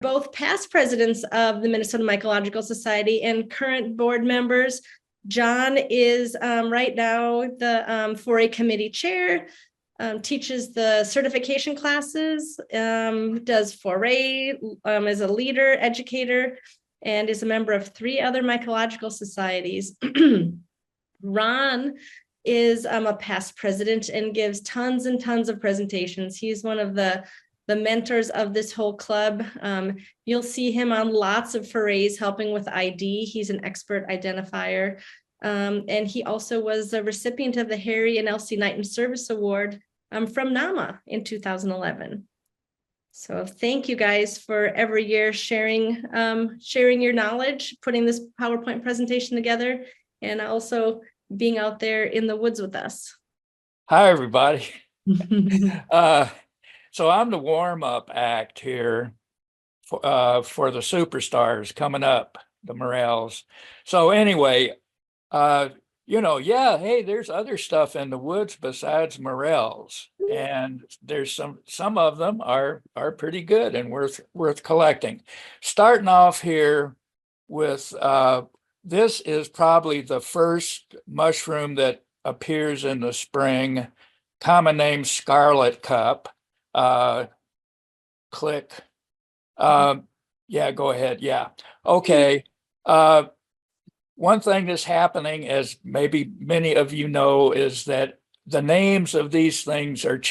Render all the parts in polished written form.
both past presidents of the Minnesota Mycological Society and current board members. John is right now the foray committee chair, teaches the certification classes, does foray, is a leader, educator, and is a member of 3 other mycological societies. Ron is a past president and gives tons and tons of presentations. He's one of the mentors of this whole club. You'll see him on lots of forays helping with ID. He's an expert identifier. And he also was a recipient of the Harry and Elsie Knight in Service Award from NAMA in 2011. So thank you guys for every year sharing your knowledge, putting this PowerPoint presentation together, and also being out there in the woods with us. Hi, everybody. So I'm the warm-up act here for the superstars coming up, the Morels. So anyway, yeah, hey, there's other stuff in the woods besides morels, and there's some of them are pretty good and worth collecting. Starting off here with this is probably the first mushroom that appears in the spring, common name scarlet cup. Click. Yeah, go ahead. Yeah. Okay. One thing that's happening, as maybe many of you know, is that the names of these things are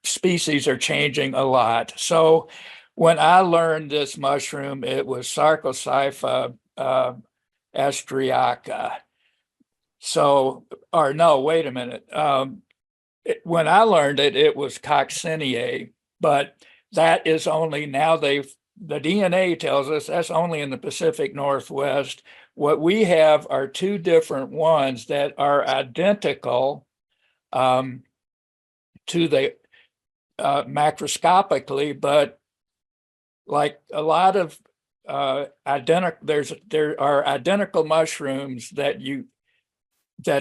species are changing a lot. So when I learned this mushroom, it was Sarcosypha astriaca. So, or no, wait a minute. When I learned it, it was Coccinea, but that is only now the DNA tells us that's only in the Pacific Northwest. What we have are 2 different ones that are identical to the macroscopically, but like a lot of there are identical mushrooms that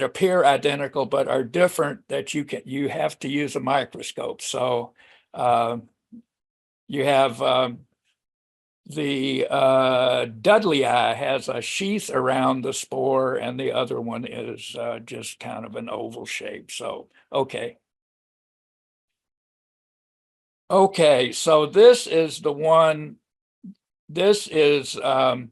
appear identical but are different, that you have to use a microscope. So you have the Dudleyi has a sheath around the spore, and the other one is just kind of an oval shape. So okay, so this is the one. This is a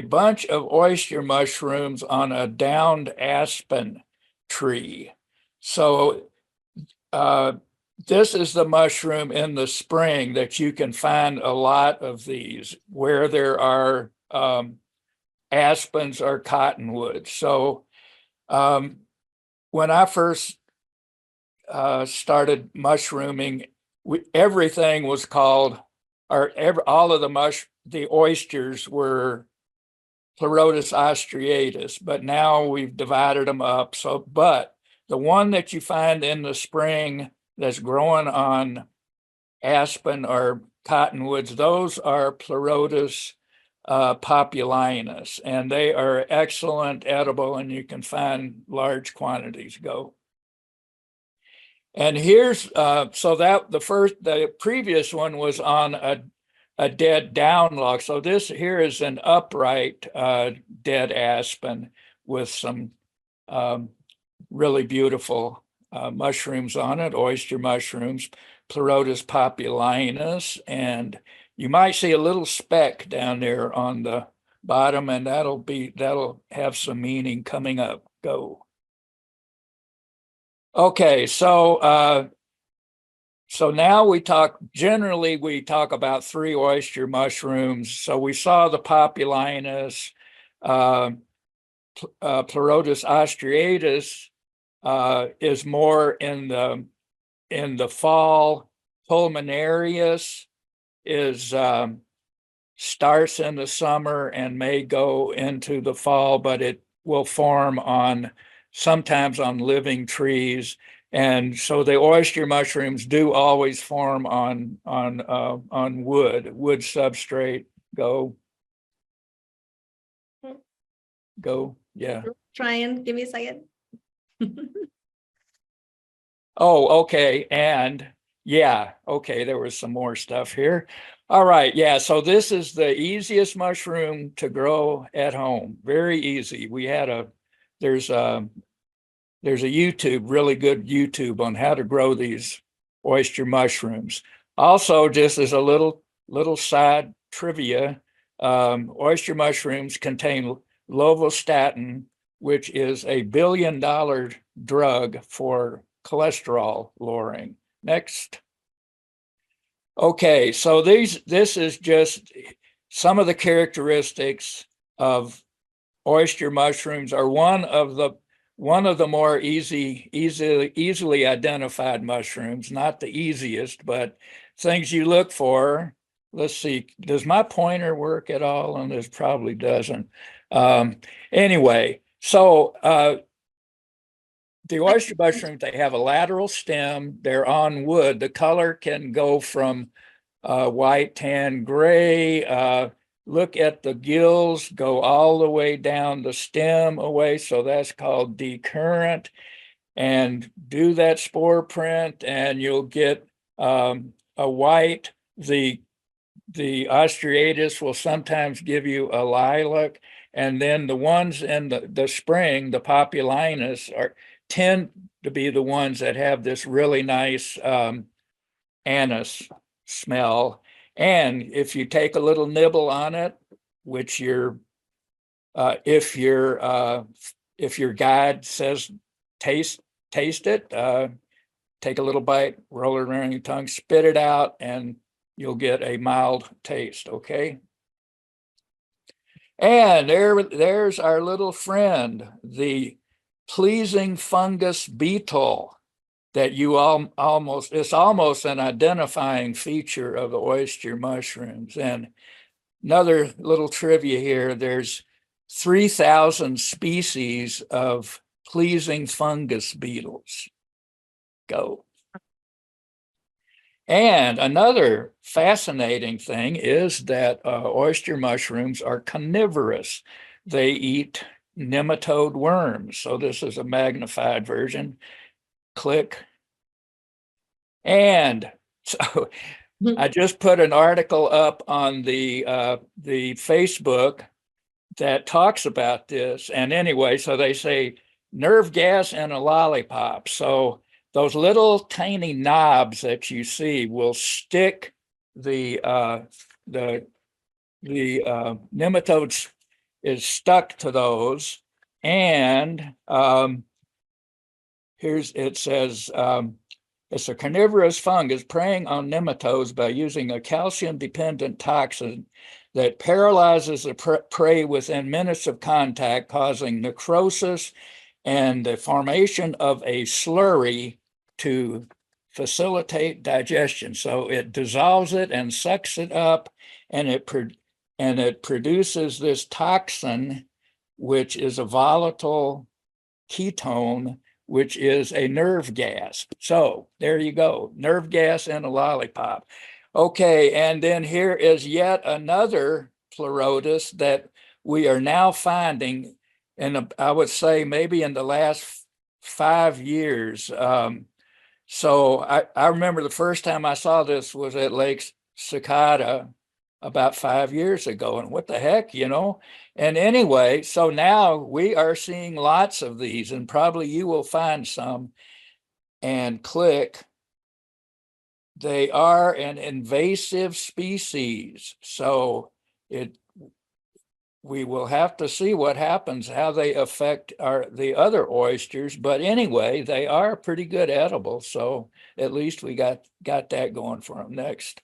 bunch of oyster mushrooms on a downed aspen tree. So this is the mushroom in the spring that you can find a lot of these where there are aspens or cottonwoods. So when I first started mushrooming, everything was called, all of the oysters were Pleurotus striatus, but now we've divided them up. So, but the one that you find in the spring that's growing on aspen or cottonwoods, those are Pleurotus populinus, and they are excellent edible, and you can find large quantities go. And here's so that the previous one was on a dead down log. So this here is an upright dead aspen with some really beautiful mushrooms on it, oyster mushrooms, Pleurotus populinus, and you might see a little speck down there on the bottom, and that'll have some meaning coming up. Go. Okay, so now we talk about 3 oyster mushrooms. So we saw the populinus, Pleurotus striatus is more in the fall. Pulmonarius starts in the summer and may go into the fall, but it will form sometimes on living trees. And so the oyster mushrooms do always form on wood substrate. Go, yeah. Trying, give me a second. Oh, okay. And Yeah, okay, there was some more stuff here. All right, yeah, so this is the easiest mushroom to grow at home. Very easy. There's a there's a really good YouTube on how to grow these oyster mushrooms. Also, just as a little side trivia, oyster mushrooms contain lovastatin, which is a billion-dollar drug for cholesterol lowering. Next. Okay, so this is just some of the characteristics of oyster mushrooms are one of the more easily identified mushrooms, not the easiest, but things you look for. Let's see, does my pointer work at all? And this probably doesn't. Anyway, so the oyster mushrooms, they have a lateral stem. They're on wood. The color can go from white, tan, gray. Look at the gills, go all the way down the stem away. So that's called decurrent. And do that spore print, and you'll get a white. The ostreatus will sometimes give you a lilac. And then the ones in the spring, the populinus, tend to be the ones that have this really nice anise smell. And if you take a little nibble on it, which if your guide says taste it, take a little bite, roll it around your tongue, spit it out, and you'll get a mild taste. Okay. And there's our little friend, the pleasing fungus beetle, that you it's almost an identifying feature of the oyster mushrooms. And another little trivia here, there's 3,000 species of pleasing fungus beetles. Go. And another fascinating thing is that oyster mushrooms are carnivorous. They eat nematode worms. So this is a magnified version. Click. And so I just put an article up on the Facebook that talks about this. And anyway, so they say nerve gas and a lollipop. So those little tiny knobs that you see will stick the nematodes is stuck to those. And it says, it's a carnivorous fungus preying on nematodes by using a calcium-dependent toxin that paralyzes the prey within minutes of contact, causing necrosis and the formation of a slurry to facilitate digestion. So it dissolves it and sucks it up, and it produces this toxin, which is a volatile ketone, which is a nerve gas. So there you go, nerve gas and a lollipop. Okay, and then here is yet another Pleurotus that we are now finding, and I would say maybe in the last 5 years. So I remember the first time I saw this was at Lake Cicada about 5 years ago, and what the heck, And anyway, so now we are seeing lots of these, and probably you will find some. And click. They are an invasive species, so we will have to see what happens, how they affect the other oysters. But anyway, they are pretty good edible, so at least we got that going for them. Next.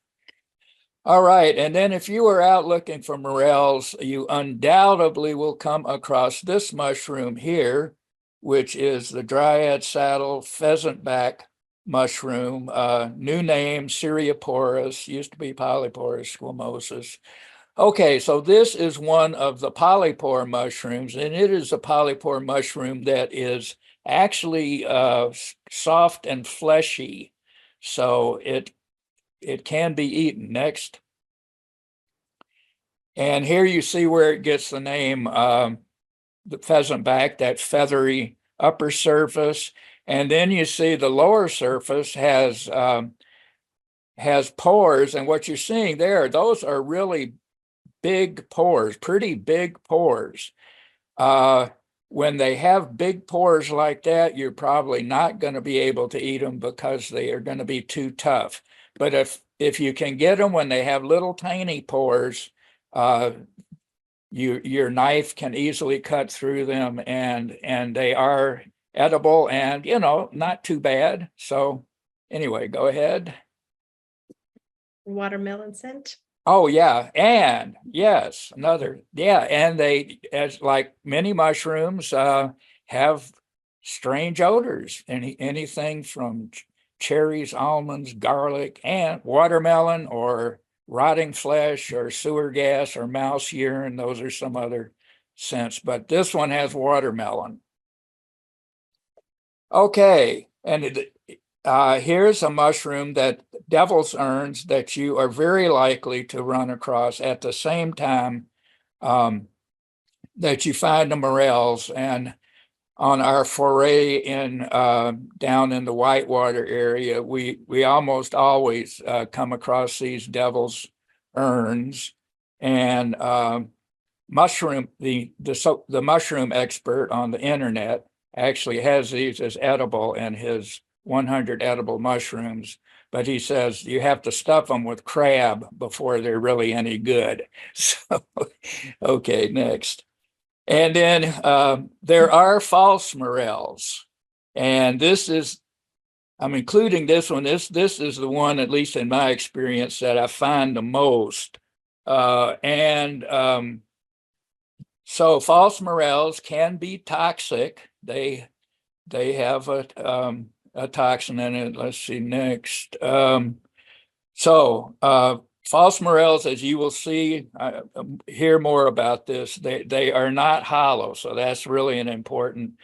All right, and then if you are out looking for morels, you undoubtedly will come across this mushroom here, which is the dryad saddle pheasantback mushroom, new name Cereoporus, used to be Polyporus squamosus. Okay, so this is one of the polypore mushrooms, and it is a polypore mushroom that is actually soft and fleshy, so it can be eaten. Next. And here you see where it gets the name, the pheasantback, that feathery upper surface. And then you see the lower surface has has pores, and what you're seeing there, those are really big pores, pretty big pores. When they have big pores like that, you're probably not going to be able to eat them because they are going to be too tough. But if you can get them when they have little tiny pores, your knife can easily cut through them, and they are edible and, you know, not too bad. So anyway, go ahead. Watermelon scent. Oh yeah, and yes, another, yeah, and they, as like many mushrooms, have strange odors. Anything from cherries, almonds, garlic, and watermelon, or rotting flesh, or sewer gas, or mouse urine. Those are some other scents, but this one has watermelon. Okay, and here's a mushroom that devil's urns that you are very likely to run across at the same time that you find the morels. And on our foray in down in the Whitewater area, we almost always come across these devil's urns. And mushroom the mushroom expert on the internet actually has these as edible in his 100 edible mushrooms, but he says you have to stuff them with crab before they're really any good. So, okay, next. And then there are false morels, and this is, I'm including this one. This is the one, at least in my experience, that I find the most. So false morels can be toxic. They have a toxin in it. Let's see next. False morels, as you will see, hear more about this. They are not hollow, so that's really an important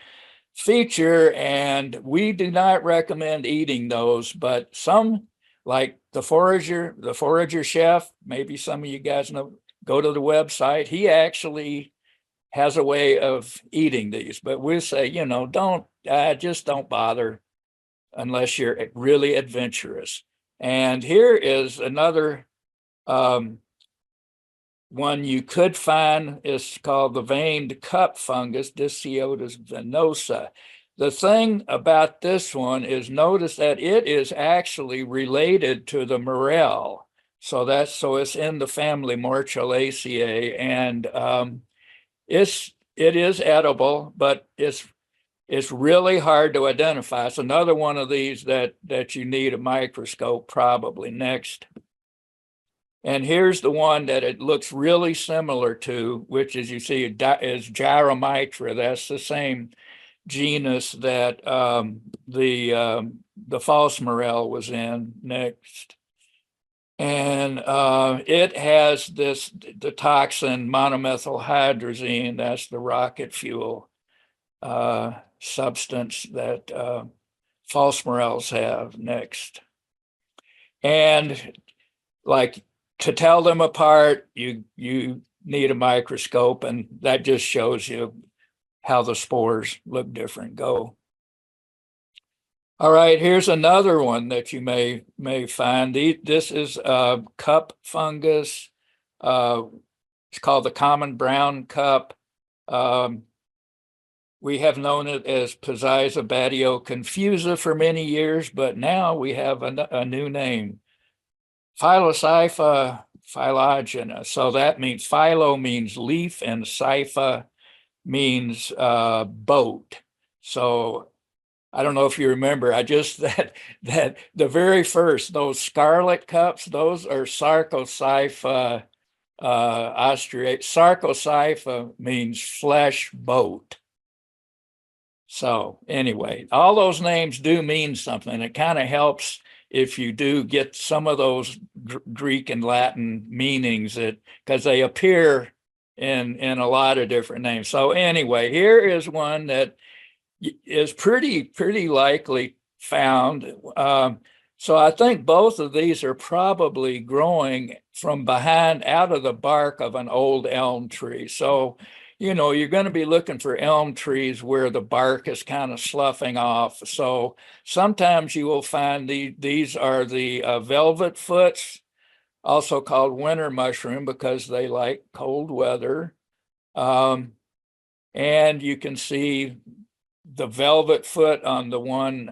feature. And we do not recommend eating those. But some, like the forager chef, maybe some of you guys know, go to the website. He actually has a way of eating these, but we'll say, you know, just don't bother unless you're really adventurous. And here is another one you could find. Is called the veined cup fungus, Disciotus venosa. The thing about this one is, notice that it is actually related to the morel. So it's in the family Morchulaceae, and it is edible, but it's really hard to identify. It's another one of these that you need a microscope probably. Next. And here's the one that it looks really similar to, which, as you see, is Gyromitra. That's the same genus that the false morel was in. Next. And it has the toxin monomethylhydrazine. That's the rocket fuel substance that false morels have. Next. And like, to tell them apart, you need a microscope, and that just shows you how the spores look different. Go. All right, here's another one that you may find. This is cup fungus. It's called the common brown cup. We have known it as Piziza batio confusa for many years, but now we have a new name, Phylocypha phylogena. So that means philo means leaf, and cypha means boat. So I don't know if you remember, that the very first, those scarlet cups, those are Sarcocypha austriate. Sarcocypha means flesh boat. So anyway, all those names do mean something. It kind of helps if you do get some of those Greek and Latin meanings, because they appear in a lot of different names. So anyway, here is one that is pretty likely found. So I think both of these are probably growing from behind, out of the bark of an old elm tree. So you know, you're going to be looking for elm trees where the bark is kind of sloughing off. So sometimes you will find these are the velvet foots, also called winter mushroom because they like cold weather. And you can see the velvet foot on the one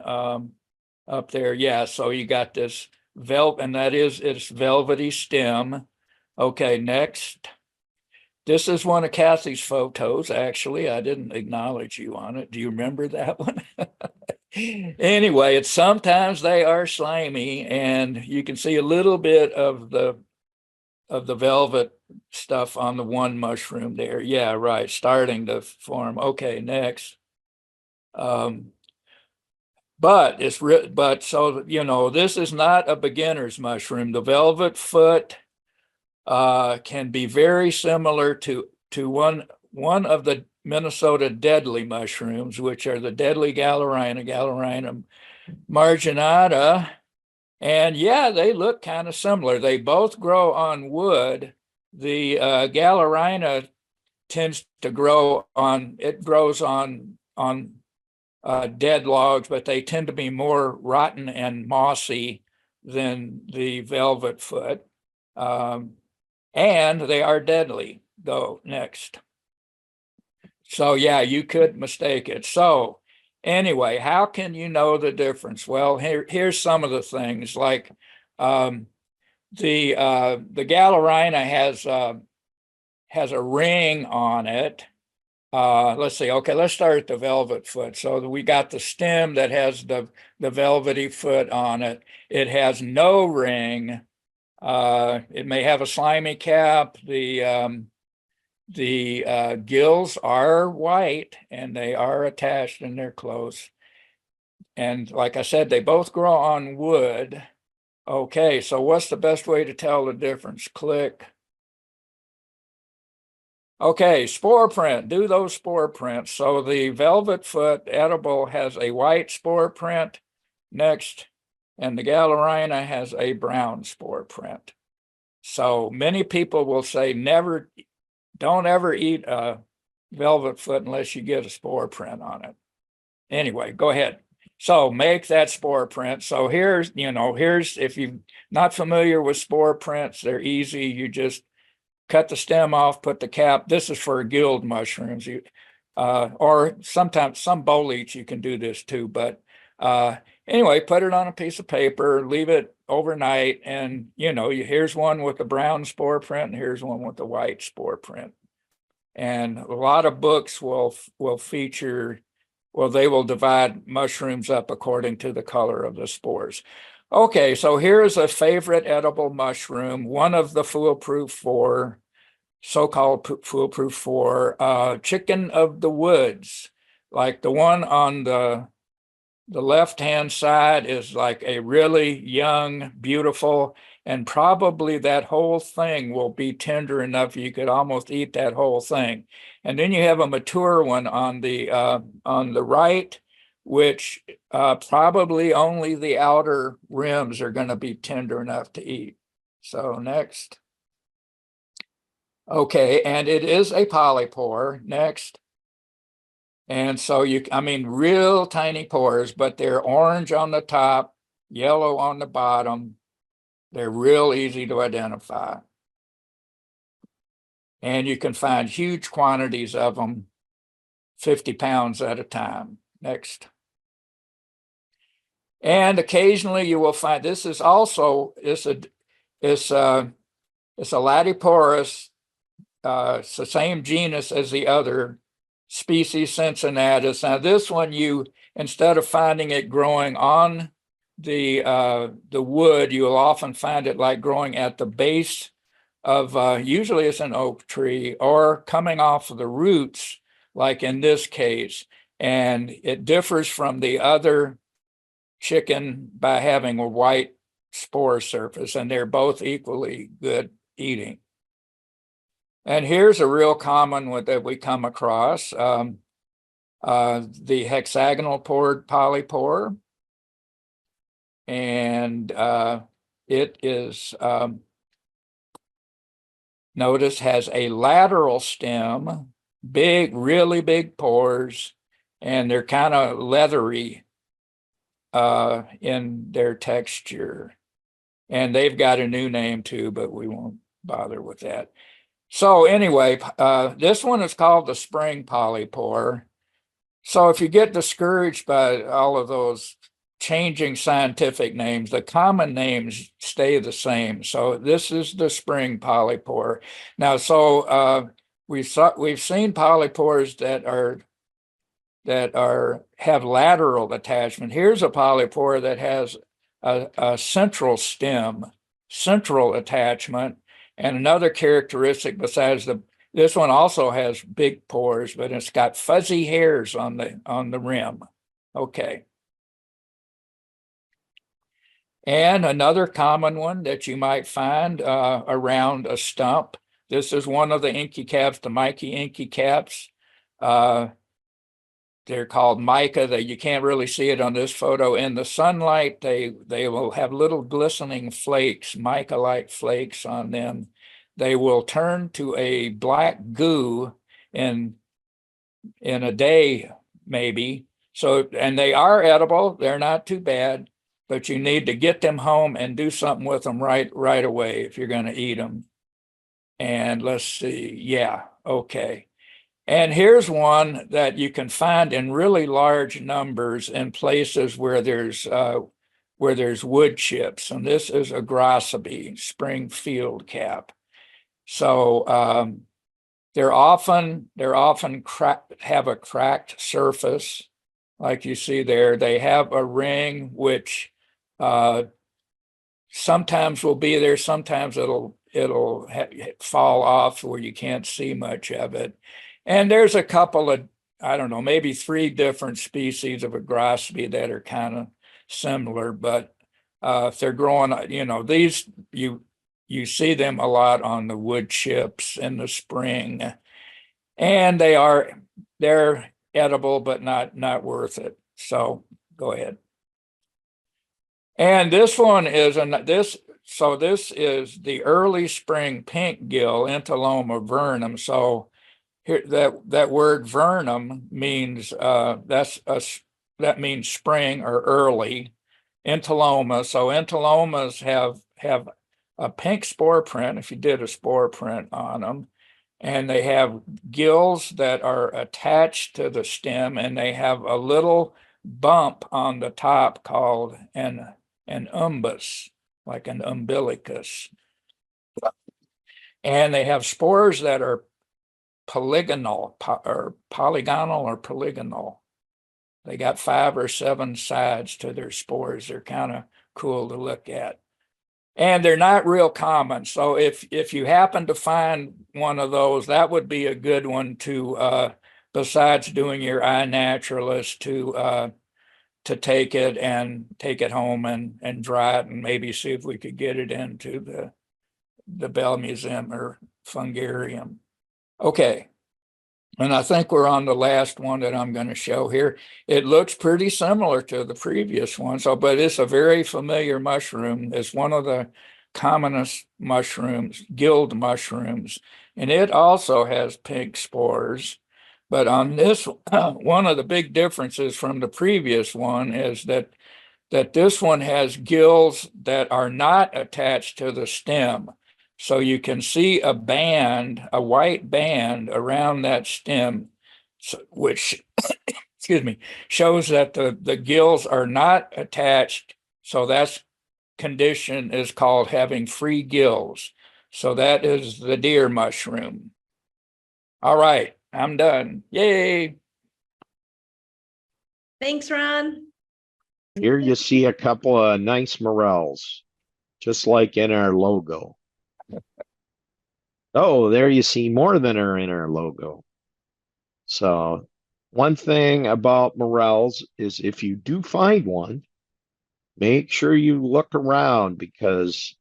up there. Yeah, so you got this velvet, and that is its velvety stem. Okay, next. This is one of Kathy's photos, actually. I didn't acknowledge you on it. Do you remember that one? Anyway, it's sometimes they are slimy, and you can see a little bit of the velvet stuff on the one mushroom there. Yeah, right, starting to form. Okay, next. But so, you know, this is not a beginner's mushroom. The velvet foot can be very similar to one of the Minnesota deadly mushrooms, which are the deadly Galerina marginata. And yeah, they look kind of similar. They both grow on wood. The Galerina tends to grow on, it grows on dead logs, but they tend to be more rotten and mossy than the velvet foot. And they are deadly, though. Next. So yeah, you could mistake it. So anyway, how can you know the difference? Well, here's some of the things. Like the Galerina has a ring on it. Let's see. Okay, let's start at the velvet foot. So we got the stem that has the velvety foot on it. It has no ring. It may have a slimy cap. The gills are white and they are attached and they're close. And like I said, they both grow on wood. Okay, so what's the best way to tell the difference? Click. Okay, spore print, do those spore prints. So the velvet foot edible has a white spore print. Next, and the Galerina has a brown spore print. So many people will say don't ever eat a velvet foot unless you get a spore print on it. Anyway, go ahead. So make that spore print. So here's if you're not familiar with spore prints, they're easy. You just cut the stem off, put the cap. This is for gilled mushrooms. Or sometimes some boletes you can do this too. But anyway, put it on a piece of paper, leave it overnight, and here's one with the brown spore print, and here's one with the white spore print. And a lot of books will feature, well, they will divide mushrooms up according to the color of the spores. Okay, so here's a favorite edible mushroom, one of the foolproof four, so-called foolproof four, chicken of the woods. Like the one on the left-hand side is like a really young, beautiful, and probably that whole thing will be tender enough you could almost eat that whole thing. And then you have a mature one on the right, which probably only the outer rims are going to be tender enough to eat. So next. Okay, and it is a polypore. Next. And so real tiny pores, but they're orange on the top, yellow on the bottom. They're real easy to identify. And you can find huge quantities of them, 50 pounds at a time. Next. And occasionally you will find, this is also, it's a Latyporus, it's the same genus as the other species Cincinnatus. Now this one, instead of finding it growing on the wood, you'll often find it like growing at the base of, usually it's an oak tree, or coming off of the roots, like in this case. And it differs from the other chicken by having a white spore surface, and they're both equally good eating. And here's a real common one that we come across, the hexagonal pored polypore. And it is, notice, has a lateral stem, big, really big pores, and they're kind of leathery in their texture. And they've got a new name too, but we won't bother with that. So anyway, this one is called the spring polypore. So if you get discouraged by all of those changing scientific names, the common names stay the same. So this is the spring polypore. Now, so we've seen polypores that have lateral attachment. Here's a polypore that has a central stem, central attachment, and another characteristic besides this one also has big pores, but it's got fuzzy hairs on the rim. Okay. And another common one that you might find around a stump. This is one of the inky caps, the myco inky caps. They're called mica. That you can't really see it on this photo. In the sunlight, they will have little glistening flakes, mica-like flakes on them. They will turn to a black goo in a day, maybe. So, and they are edible. They're not too bad, but you need to get them home and do something with them right away if you're going to eat them. And let's see. Yeah. Okay. And here's one that you can find in really large numbers in places where there's wood chips. And this is a grossaby, spring field cap. So they're often have a cracked surface, like you see there. They have a ring which sometimes will be there, sometimes it'll fall off where you can't see much of it. And there's a couple of, I don't know, maybe 3 different species of a grossaby that are kind of similar, but if they're growing, you know, these, you see them a lot on the wood chips in the spring, and they're edible, but not worth it. So go ahead. And this one is, so this is the early spring pink gill, Entoloma vernum. So here, that word vernum means that means spring or early. Entoloma. So entolomas have a pink spore print if you did a spore print on them, and they have gills that are attached to the stem, and they have a little bump on the top called an umbus, like an umbilicus. And they have spores that are polygonal or polygonal. They got 5 or 7 sides to their spores. They're kind of cool to look at. And they're not real common. So if you happen to find one of those, that would be a good one to, besides doing your iNaturalist, to take it home and dry it and maybe see if we could get it into the Bell Museum or Fungarium. Okay. And I think we're on the last one that I'm going to show here. It looks pretty similar to the previous one, but it's a very familiar mushroom. It's one of the commonest mushrooms, gilled mushrooms, and it also has pink spores. But on this, one of the big differences from the previous one is that this one has gills that are not attached to the stem. So you can see a white band around that stem, which, excuse me, shows that the gills are not attached. So that condition is called having free gills. So that is the deer mushroom. All right, I'm done. Yay. Thanks, Ron. Here you see a couple of nice morels, just like in our logo. Oh, there you see more than are in our logo. So one thing about morels is if you do find one, make sure you look around, because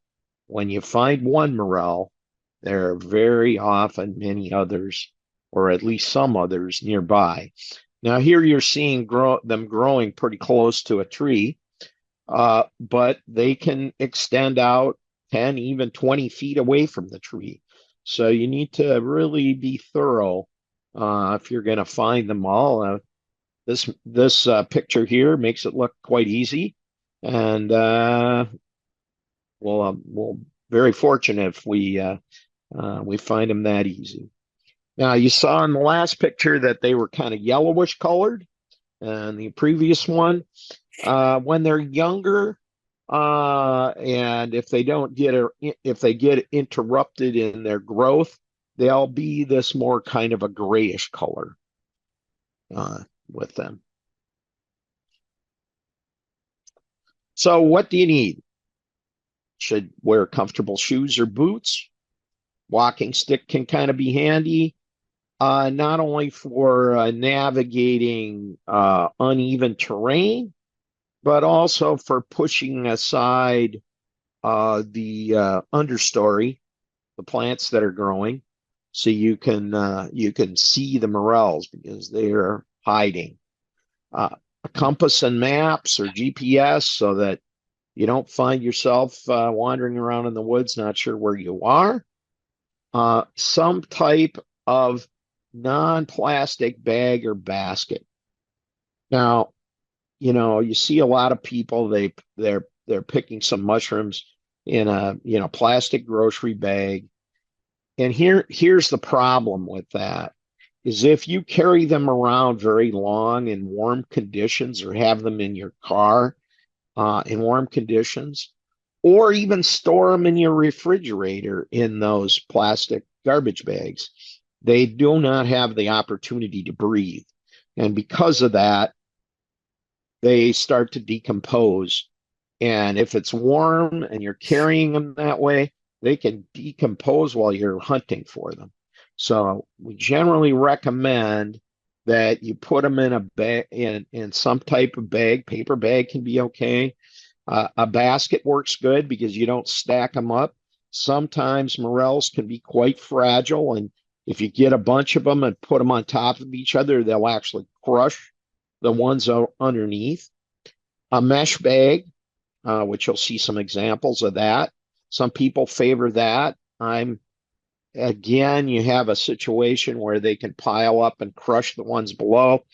when you find one morel, there are very often many others, or at least some others nearby. Now here you're seeing them growing pretty close to a tree, but they can extend out 10, even 20 feet away from the tree. So you need to really be thorough if you're going to find them all. This picture here makes it look quite easy, and we'll very fortunate if we find them that easy. Now, you saw in the last picture that they were kind of yellowish colored, and the previous one, when they're younger, and if they get interrupted in their growth, they'll be this more kind of a grayish color with them. So what do you need? Should wear comfortable shoes or boots. Walking stick can kind of be handy, not only for navigating uneven terrain, but also for pushing aside the understory, the plants that are growing, so you can see the morels because they are hiding. A compass and maps or GPS so that you don't find yourself wandering around in the woods, not sure where you are. Some type of non-plastic bag or basket. Now, you see a lot of people, they're picking some mushrooms in a plastic grocery bag. And here's the problem with that is if you carry them around very long in warm conditions or have them in your car in warm conditions, or even store them in your refrigerator in those plastic garbage bags, they do not have the opportunity to breathe. And because of that, they start to decompose. And if it's warm and you're carrying them that way, they can decompose while you're hunting for them. So we generally recommend that you put them in a bag, in some type of bag. Paper bag can be okay. A basket works good because you don't stack them up. Sometimes morels can be quite fragile, and if you get a bunch of them and put them on top of each other, they'll actually crush the ones underneath. A mesh bag, which you'll see some examples of that. Some people favor that. Again, you have a situation where they can pile up and crush the ones below,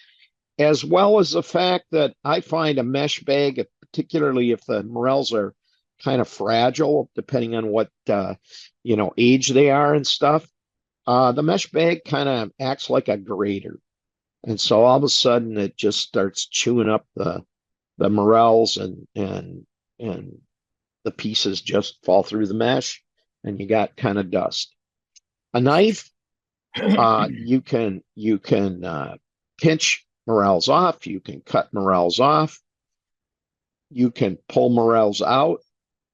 as well as the fact that I find a mesh bag, particularly if the morels are kind of fragile, depending on what age they are and stuff, the mesh bag kind of acts like a grater. And so all of a sudden it just starts chewing up the morels, and the pieces just fall through the mesh and you got kind of dust. A knife, you can pinch morels off, you can cut morels off, you can pull morels out,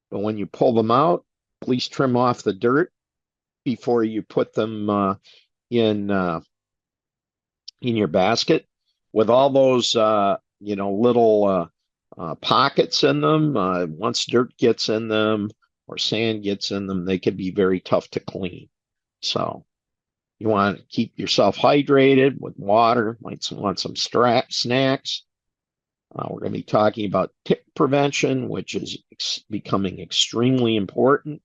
but when you pull them out, please trim off the dirt before you put them in your basket. With all those little pockets in them, once dirt gets in them or sand gets in them, they can be very tough to clean. So you want to keep yourself hydrated with water. Might want some snacks. We're going to be talking about tick prevention, which is becoming extremely important.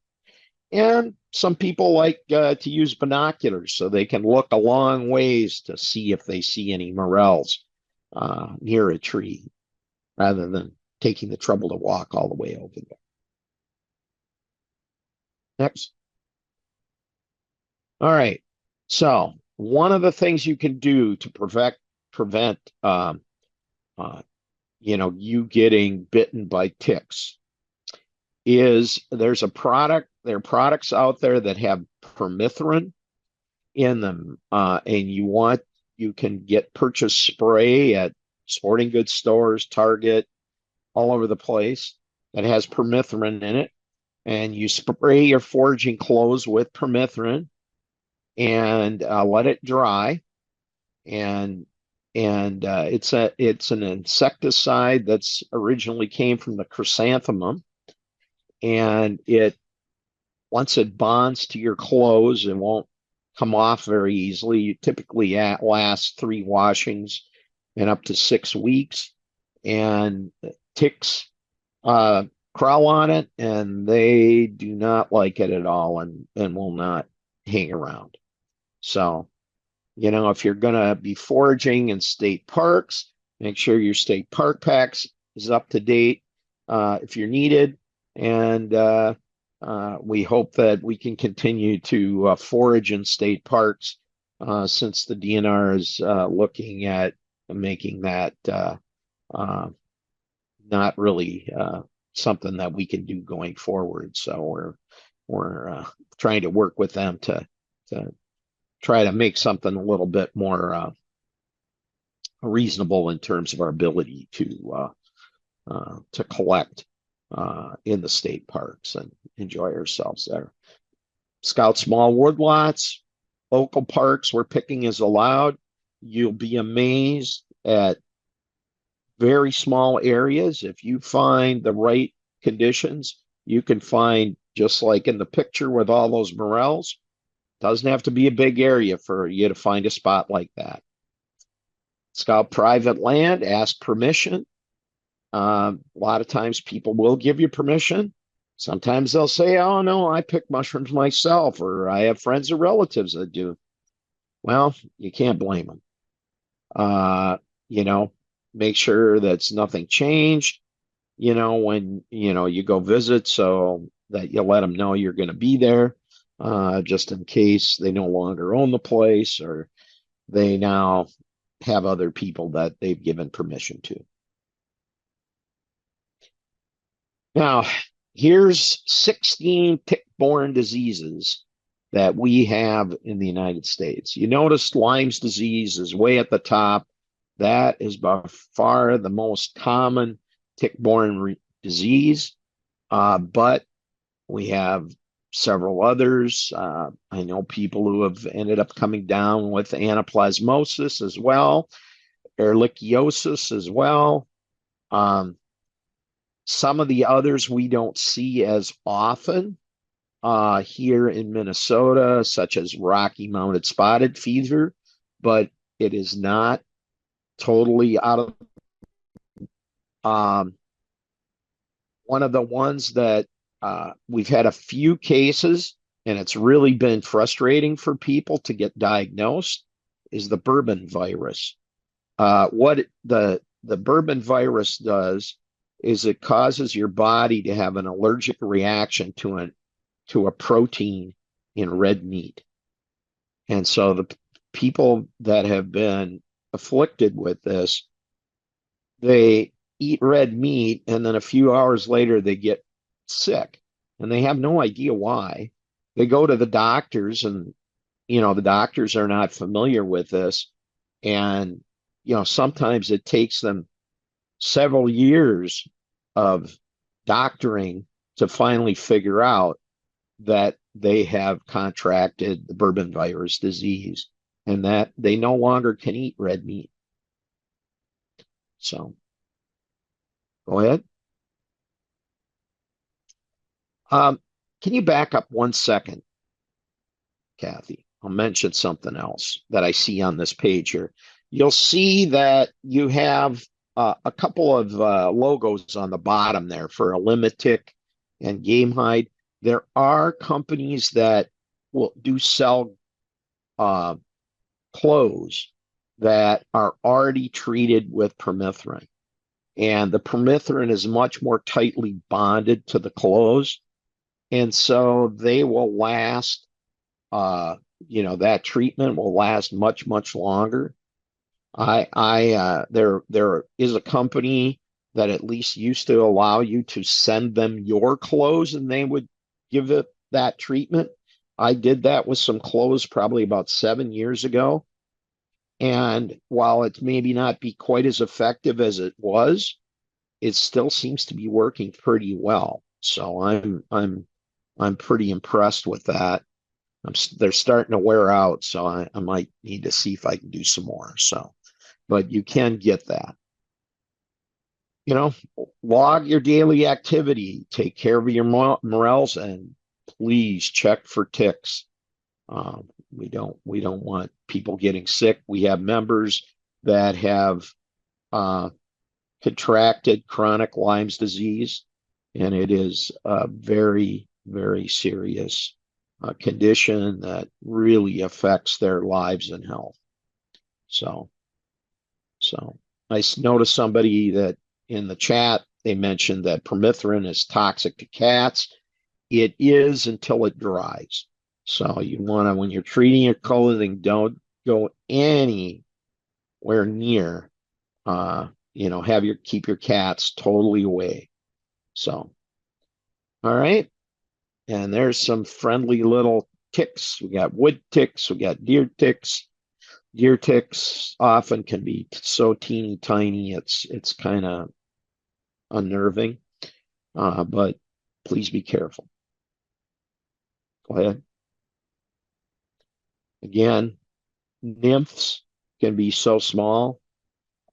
And some people like to use binoculars so they can look a long ways to see if they see any morels near a tree, rather than taking the trouble to walk all the way over there. Next. All right. So one of the things you can do to prevent you getting bitten by ticks is there are products out there that have permethrin in them, and you can purchase spray at sporting goods stores, Target, all over the place, that has permethrin in it, and you spray your foraging clothes with permethrin and let it dry. And it's an insecticide that's originally came from the chrysanthemum, and once it bonds to your clothes, it won't come off very easily. You typically last 3 washings and up to 6 weeks, and ticks crawl on it, and they do not like it at all, and will not hang around. So You know, if you're going to be foraging in state parks, make sure your state park packs is up to date if you're needed. And we hope that we can continue to forage in state parks since the DNR is looking at making that not really something that we can do going forward. So we're trying to work with them to try to make something a little bit more reasonable in terms of our ability to collect in the state parks and enjoy ourselves there. Scout small woodlots, local parks where picking is allowed. You'll be amazed at very small areas. If you find the right conditions, you can find, just like in the picture with all those morels, doesn't have to be a big area for you to find a spot like that. Scout private land, ask permission. A lot of times people will give you permission. Sometimes they'll say, oh, no, I pick mushrooms myself, or I have friends or relatives that do. Well, you can't blame them. You know, make sure that's nothing changed, you know, when, you know, you go visit, so that you let them know you're going to be there, just in case they no longer own the place or they now have other people that they've given permission to. Now, here's 16 tick-borne diseases that we have in the United States. You notice Lyme's disease is way at the top. That is by far the most common tick-borne disease, but we have several others. I know people who have ended up coming down with anaplasmosis as well, ehrlichiosis as well. Some of the others we don't see as often here in Minnesota, such as Rocky Mountain spotted fever, but it is not totally out of one of the ones that we've had a few cases, and it's really been frustrating for people to get diagnosed, is the bourbon virus. What the bourbon virus does is it causes your body to have an allergic reaction to a protein in red meat. And so the people that have been afflicted with this, they eat red meat, and then a few hours later they get sick, and they have no idea why. They go to the doctors, and you know, the doctors are not familiar with this, and you know, sometimes it takes them several years of doctoring to finally figure out that they have contracted the bourbon virus disease and that they no longer can eat red meat. So go ahead. Can you back up 1 second, Kathy? I'll mention something else that I see on this page here. You'll see that you have a couple of logos on the bottom there for Elimitic and Game Hide. There are companies that will sell clothes that are already treated with permethrin. And the permethrin is much more tightly bonded to the clothes. And so they will last, you know, that treatment will last much, much longer. There is a company that at least used to allow you to send them your clothes and they would give it that treatment. I did that with some clothes probably about 7 years ago. And while it's maybe not be quite as effective as it was, it still seems to be working pretty well. So I'm pretty impressed with that. They're starting to wear out, so I might need to see if I can do some more. So, but you can get that. You know, log your daily activity, take care of your morels, and please check for ticks. We don't want people getting sick. We have members that have contracted chronic Lyme's disease, and it is a very, very serious condition that really affects their lives and health. So, noticed somebody that in the chat, they mentioned that permethrin is toxic to cats. It is until it dries. So you want to, when you're treating your clothing, don't go anywhere near, keep your cats totally away. So, all right. And there's some friendly little ticks. We got wood ticks, we got deer ticks. Deer ticks often can be so teeny tiny, it's kind of unnerving. But please be careful. Go ahead. Again, nymphs can be so small.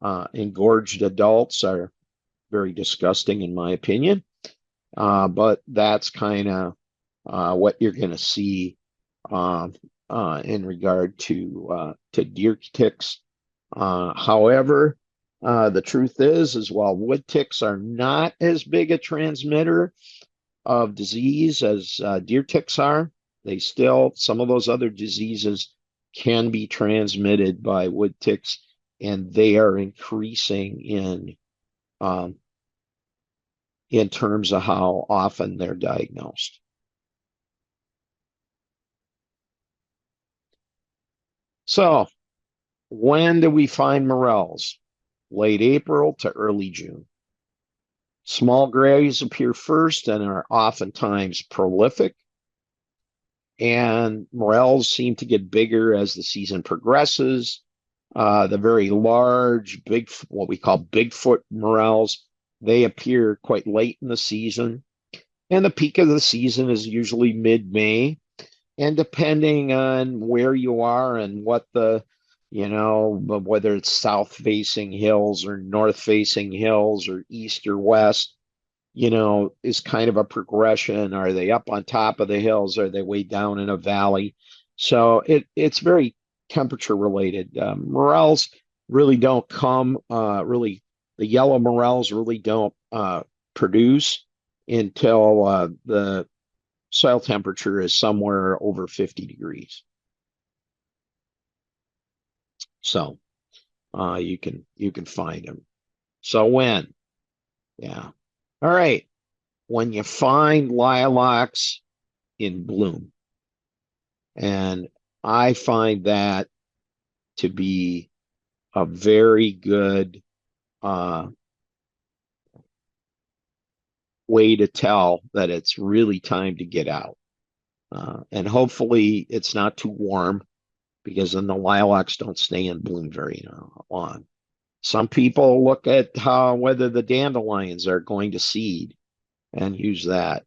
Engorged adults are very disgusting, in my opinion. But that's kind of what you're going to see in regard to deer ticks. However, the truth is while wood ticks are not as big a transmitter of disease as deer ticks are, some of those other diseases can be transmitted by wood ticks, and they are increasing in terms of how often they're diagnosed. So, when do we find morels? Late April to early June. Small grays appear first and are oftentimes prolific. And morels seem to get bigger as the season progresses. The very large, what we call Bigfoot morels, they appear quite late in the season. And the peak of the season is usually mid-May. And depending on where you are and what whether it's south-facing hills or north-facing hills or east or west, is kind of a progression. Are they up on top of the hills? Are they way down in a valley? So it's very temperature related. Morels really don't the yellow morels really don't produce until the soil temperature is somewhere over 50 degrees. So you can find them. So when? Yeah. All right. When you find lilacs in bloom, and I find that to be a very good way to tell that it's really time to get out. And hopefully it's not too warm, because then the lilacs don't stay in bloom very long. Some people look at whether the dandelions are going to seed and use that.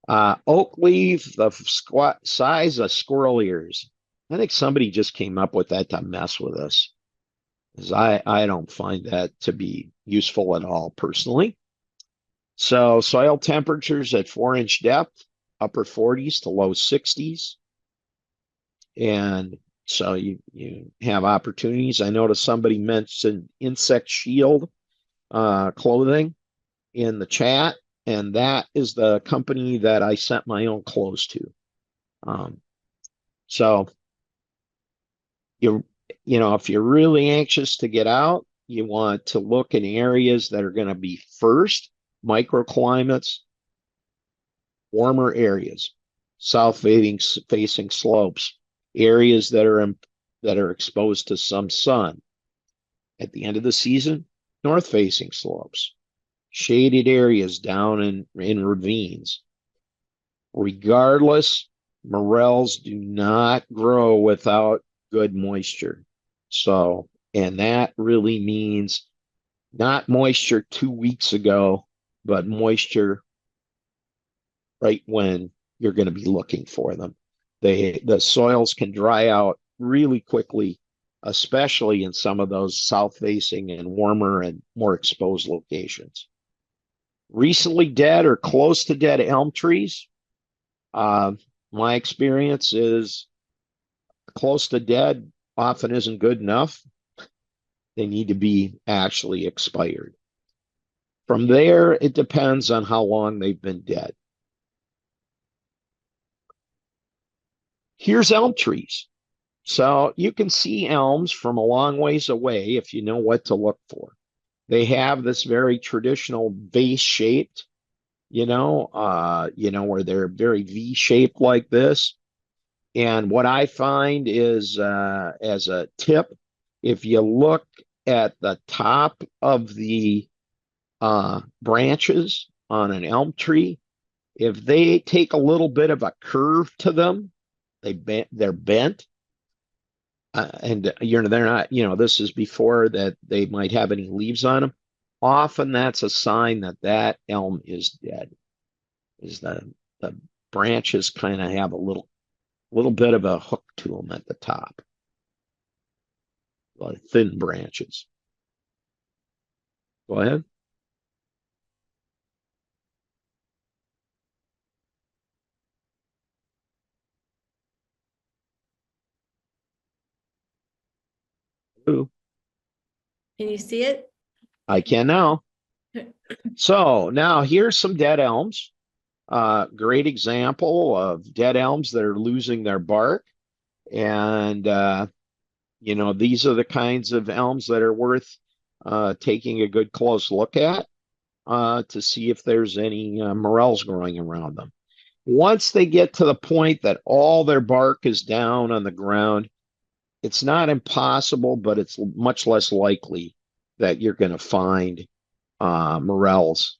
Oak leaf, the size of squirrel ears. I think somebody just came up with that to mess with us, because I don't find that to be useful at all personally. So soil temperatures at 4-inch depth, upper 40s to low 60s. And so you have opportunities. I noticed somebody mentioned insect shield clothing in the chat, and that is the company that I sent my own clothes to. So if you're really anxious to get out, you want to look in areas that are going to be first microclimates, warmer areas, south-facing slopes, areas that are exposed to some sun. At the end of the season, north-facing slopes, shaded areas down in ravines. Regardless, morels do not grow without good moisture. So, and that really means not moisture 2 weeks ago, but moisture right when you're going to be looking for them. The soils can dry out really quickly, especially in some of those south-facing and warmer and more exposed locations. Recently dead or close to dead elm trees. My experience is close to dead often isn't good enough. They need to be actually expired. From there, it depends on how long they've been dead. Here's elm trees. So you can see elms from a long ways away if you know what to look for. They have this very traditional vase shaped, where they're very V shaped like this. And what I find is, as a tip, if you look at the top of the branches on an elm tree, if they take a little bit of a curve to them, they're bent. And they're not, this is before that they might have any leaves on them. Often that's a sign that that elm is dead. Is the branches kind of have a little bit of a hook to them at the top, like thin branches. Go ahead. Ooh, Can you see it? I can now. So now here's some dead elms. Great example of dead elms that are losing their bark. And, these are the kinds of elms that are worth taking a good close look at to see if there's any morels growing around them. Once they get to the point that all their bark is down on the ground, it's not impossible, but it's much less likely that you're going to find morels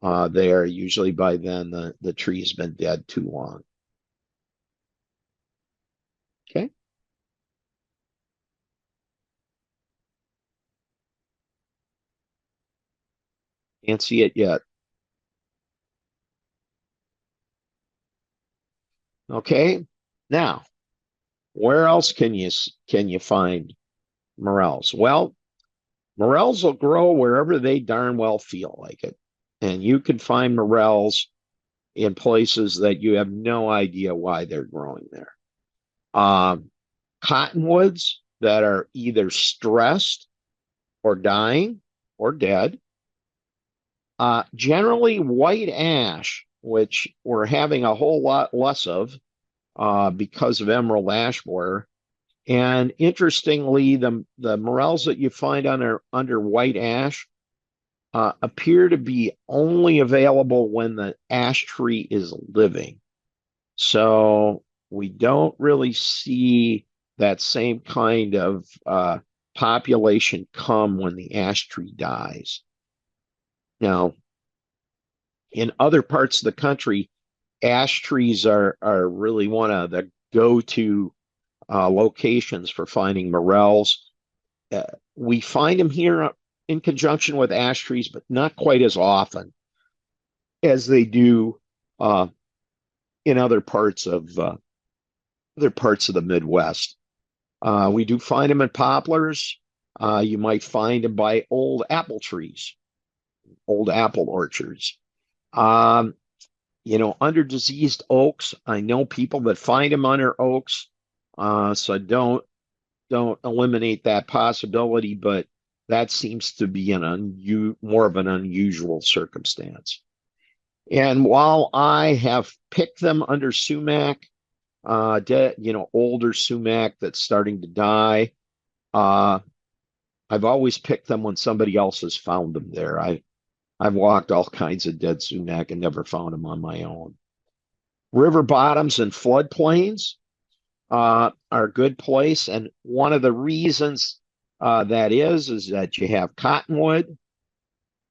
there. Usually by then, the tree's been dead too long. Okay. Can't see it yet. Okay. Now, where else can you find morels? Well, morels will grow wherever they darn well feel like it. And you can find morels in places that you have no idea why they're growing there. Cottonwoods that are either stressed or dying or dead. Generally, white ash, which we're having a whole lot less of because of emerald ash borer. And interestingly, the morels that you find under white ash appear to be only available when the ash tree is living. So we don't really see that same kind of population come when the ash tree dies. Now, in other parts of the country, ash trees are really one of the go-to locations for finding morels. We find them here in conjunction with ash trees, but not quite as often as they do in other parts of the Midwest. We do find them in poplars. You might find them by old apple trees, old apple orchards. Under diseased oaks, I know people that find them under oaks. So don't eliminate that possibility, but that seems to be more of an unusual circumstance. And while I have picked them under sumac, older sumac that's starting to die, I've always picked them when somebody else has found them there. I've walked all kinds of dead sumac and never found them on my own. River bottoms and floodplains are a good place. And one of the reasons that is that you have cottonwood,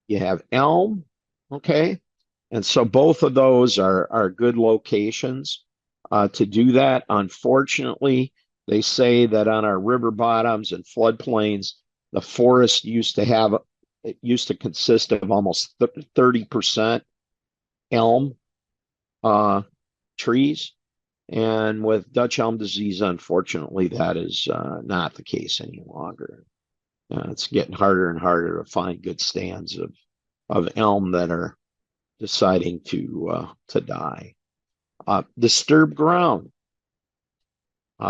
you have elm, okay? And so both of those are good locations to do that. Unfortunately, they say that on our river bottoms and floodplains, the forest used to consist of almost 30% elm trees. And with Dutch elm disease, unfortunately, that is not the case any longer. It's getting harder and harder to find good stands of elm that are deciding to die. Disturbed ground.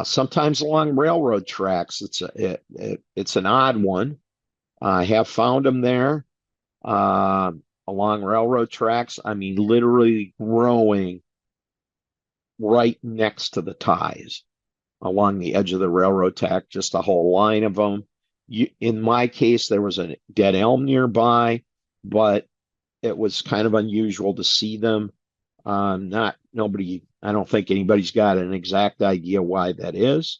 Sometimes along railroad tracks, it's an odd one. I have found them there along railroad tracks. I mean, literally growing right next to the ties. along the edge of the railroad track, just a whole line of them. In my case, there was a dead elm nearby, but it was kind of unusual to see them. I don't think anybody's got an exact idea why that is.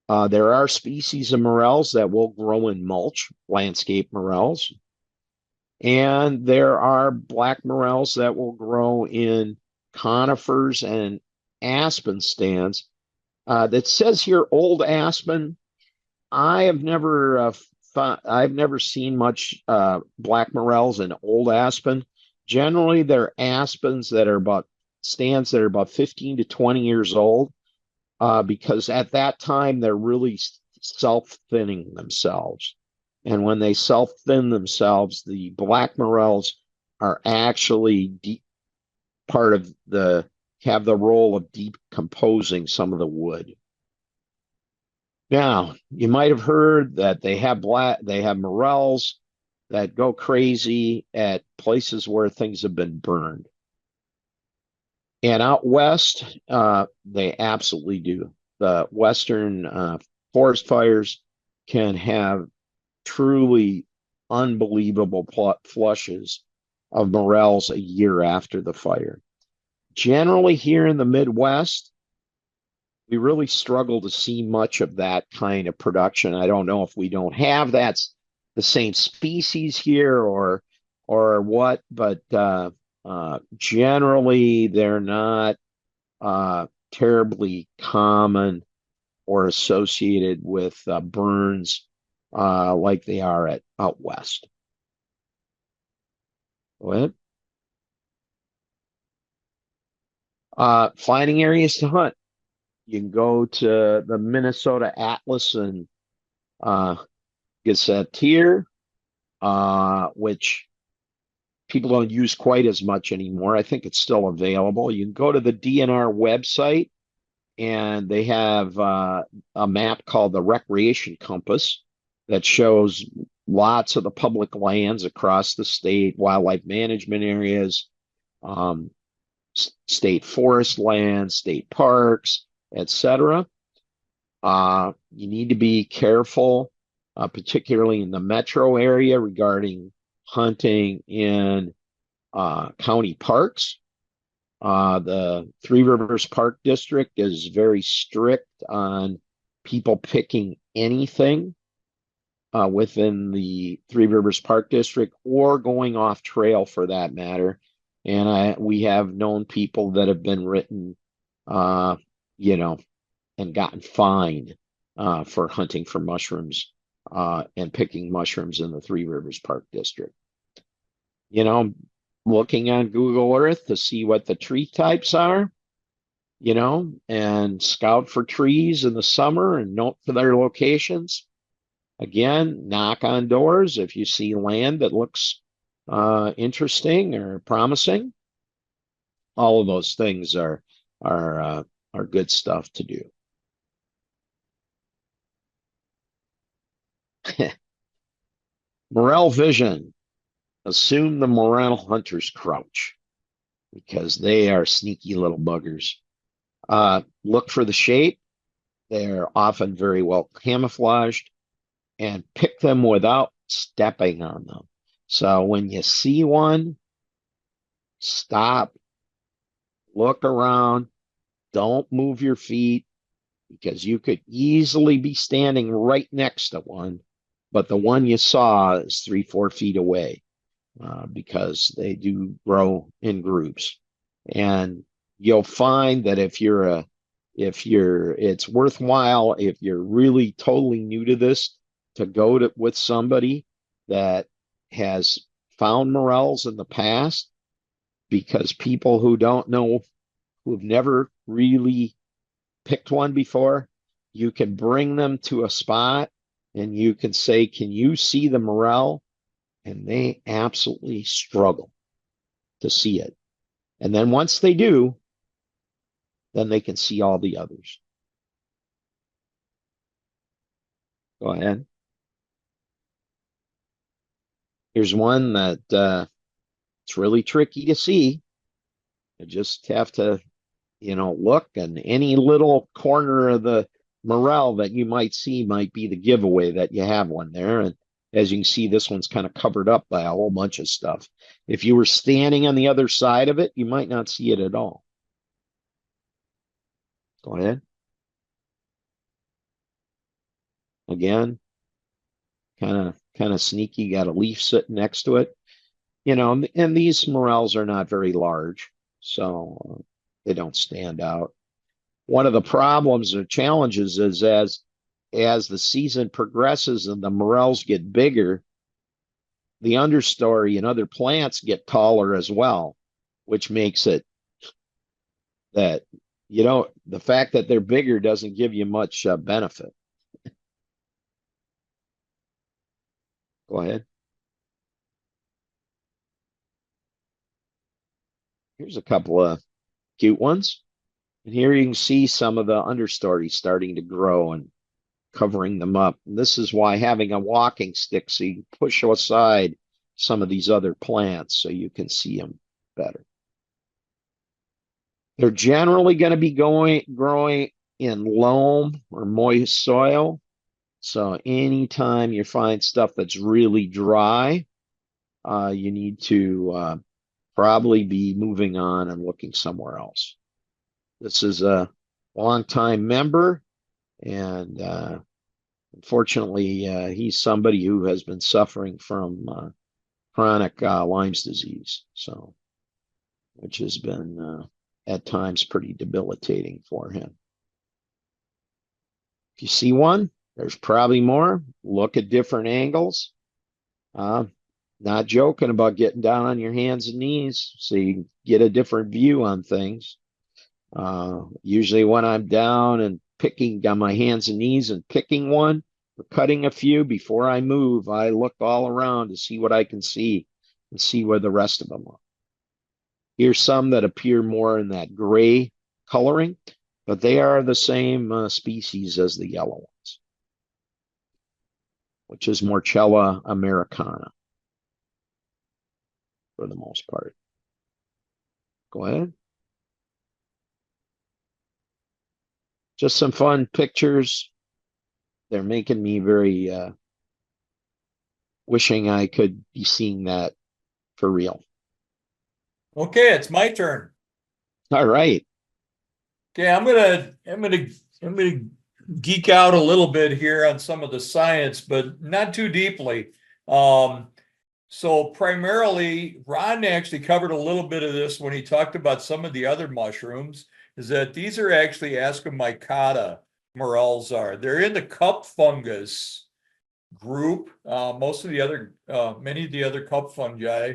There are species of morels that will grow in mulch, landscape morels. And there are black morels that will grow in conifers and aspen stands. That says here old aspen. I have never I've never seen much black morels in old aspen. Generally, they're aspens that are about stands that are about 15 to 20 years old, because at that time they're really self-thinning themselves. And when they self-thin themselves, the black morels are actually part of have the role of decomposing some of the wood. Now, you might have heard that they have morels that go crazy at places where things have been burned. And out west, they absolutely do. The western forest fires can have truly unbelievable flushes of morels a year after the fire. Generally, here in the Midwest, we really struggle to see much of that kind of production. I don't know if we don't have that's the same species here or what, but generally they're not terribly common or associated with burns like they are out west. Go ahead. Finding areas to hunt. You can go to the Minnesota Atlas and Gazetteer, which people don't use quite as much anymore. I think it's still available. You can go to the DNR website, and they have a map called the Recreation Compass that shows lots of the public lands across the state, wildlife management areas, state forest lands, state parks, etc. You need to be careful, particularly in the metro area, regarding hunting in county parks. The Three Rivers Park District is very strict on people picking anything within the Three Rivers Park District or going off trail for that matter. And we have known people that have been written, and gotten fined for hunting for mushrooms and picking mushrooms in the Three Rivers Park District. Looking on Google Earth to see what the tree types are, and scout for trees in the summer and note for their locations. Again, knock on doors if you see land that looks interesting or promising. All of those things are good stuff to do. Morel vision. Assume the morel hunters crouch because they are sneaky little buggers. Look for the shape. They're often very well camouflaged, and pick them without stepping on them. So when you see one, stop, look around, don't move your feet, because you could easily be standing right next to one, but the one you saw is 3-4 feet away, because they do grow in groups. And you'll find that it's worthwhile if you're really totally new to this to go with somebody that has found morels in the past, because people who don't know, who've never really picked one before, you can bring them to a spot and you can say, can you see the morel? And they absolutely struggle to see it. And then once they do, then they can see all the others. Go ahead. Here's one that it's really tricky to see. You just have to look, and any little corner of the morel that you might see might be the giveaway that you have one there. And as you can see, this one's kind of covered up by a whole bunch of stuff. If you were standing on the other side of it, you might not see it at all. Go ahead. Again, kind of sneaky, got a leaf sitting next to it. And these morels are not very large, so they don't stand out. One of the problems or challenges is as the season progresses and the morels get bigger, the understory and other plants get taller as well, which makes it that the fact that they're bigger doesn't give you much benefit. Go ahead. Here's a couple of cute ones. And here you can see some of the understory starting to grow and covering them up. And this is why having a walking stick, so you can push aside some of these other plants so you can see them better. They're generally going to be growing in loam or moist soil. So anytime you find stuff that's really dry, you need to probably be moving on and looking somewhere else. This is a longtime member, and unfortunately, he's somebody who has been suffering from chronic Lyme's disease, so which has been at times pretty debilitating for him. If you see one, there's probably more. Look at different angles. Not joking about getting down on your hands and knees so you can get a different view on things. Usually when I'm down and picking on my hands and knees and picking one or cutting a few, before I move, I look all around to see what I can see and see where the rest of them are. Here's some that appear more in that gray coloring, but they are the same species as the yellow ones, which is Morchella americana for the most part. Go ahead. Just some fun pictures. They're making me very wishing I could be seeing that for real. Okay, it's my turn. All right. Okay, I'm gonna geek out a little bit here on some of the science, but not too deeply. So primarily, Ron actually covered a little bit of this when he talked about some of the other mushrooms, is that these are actually Ascomycota morels are. They're in the cup fungus group. Most of the other, many of the other cup fungi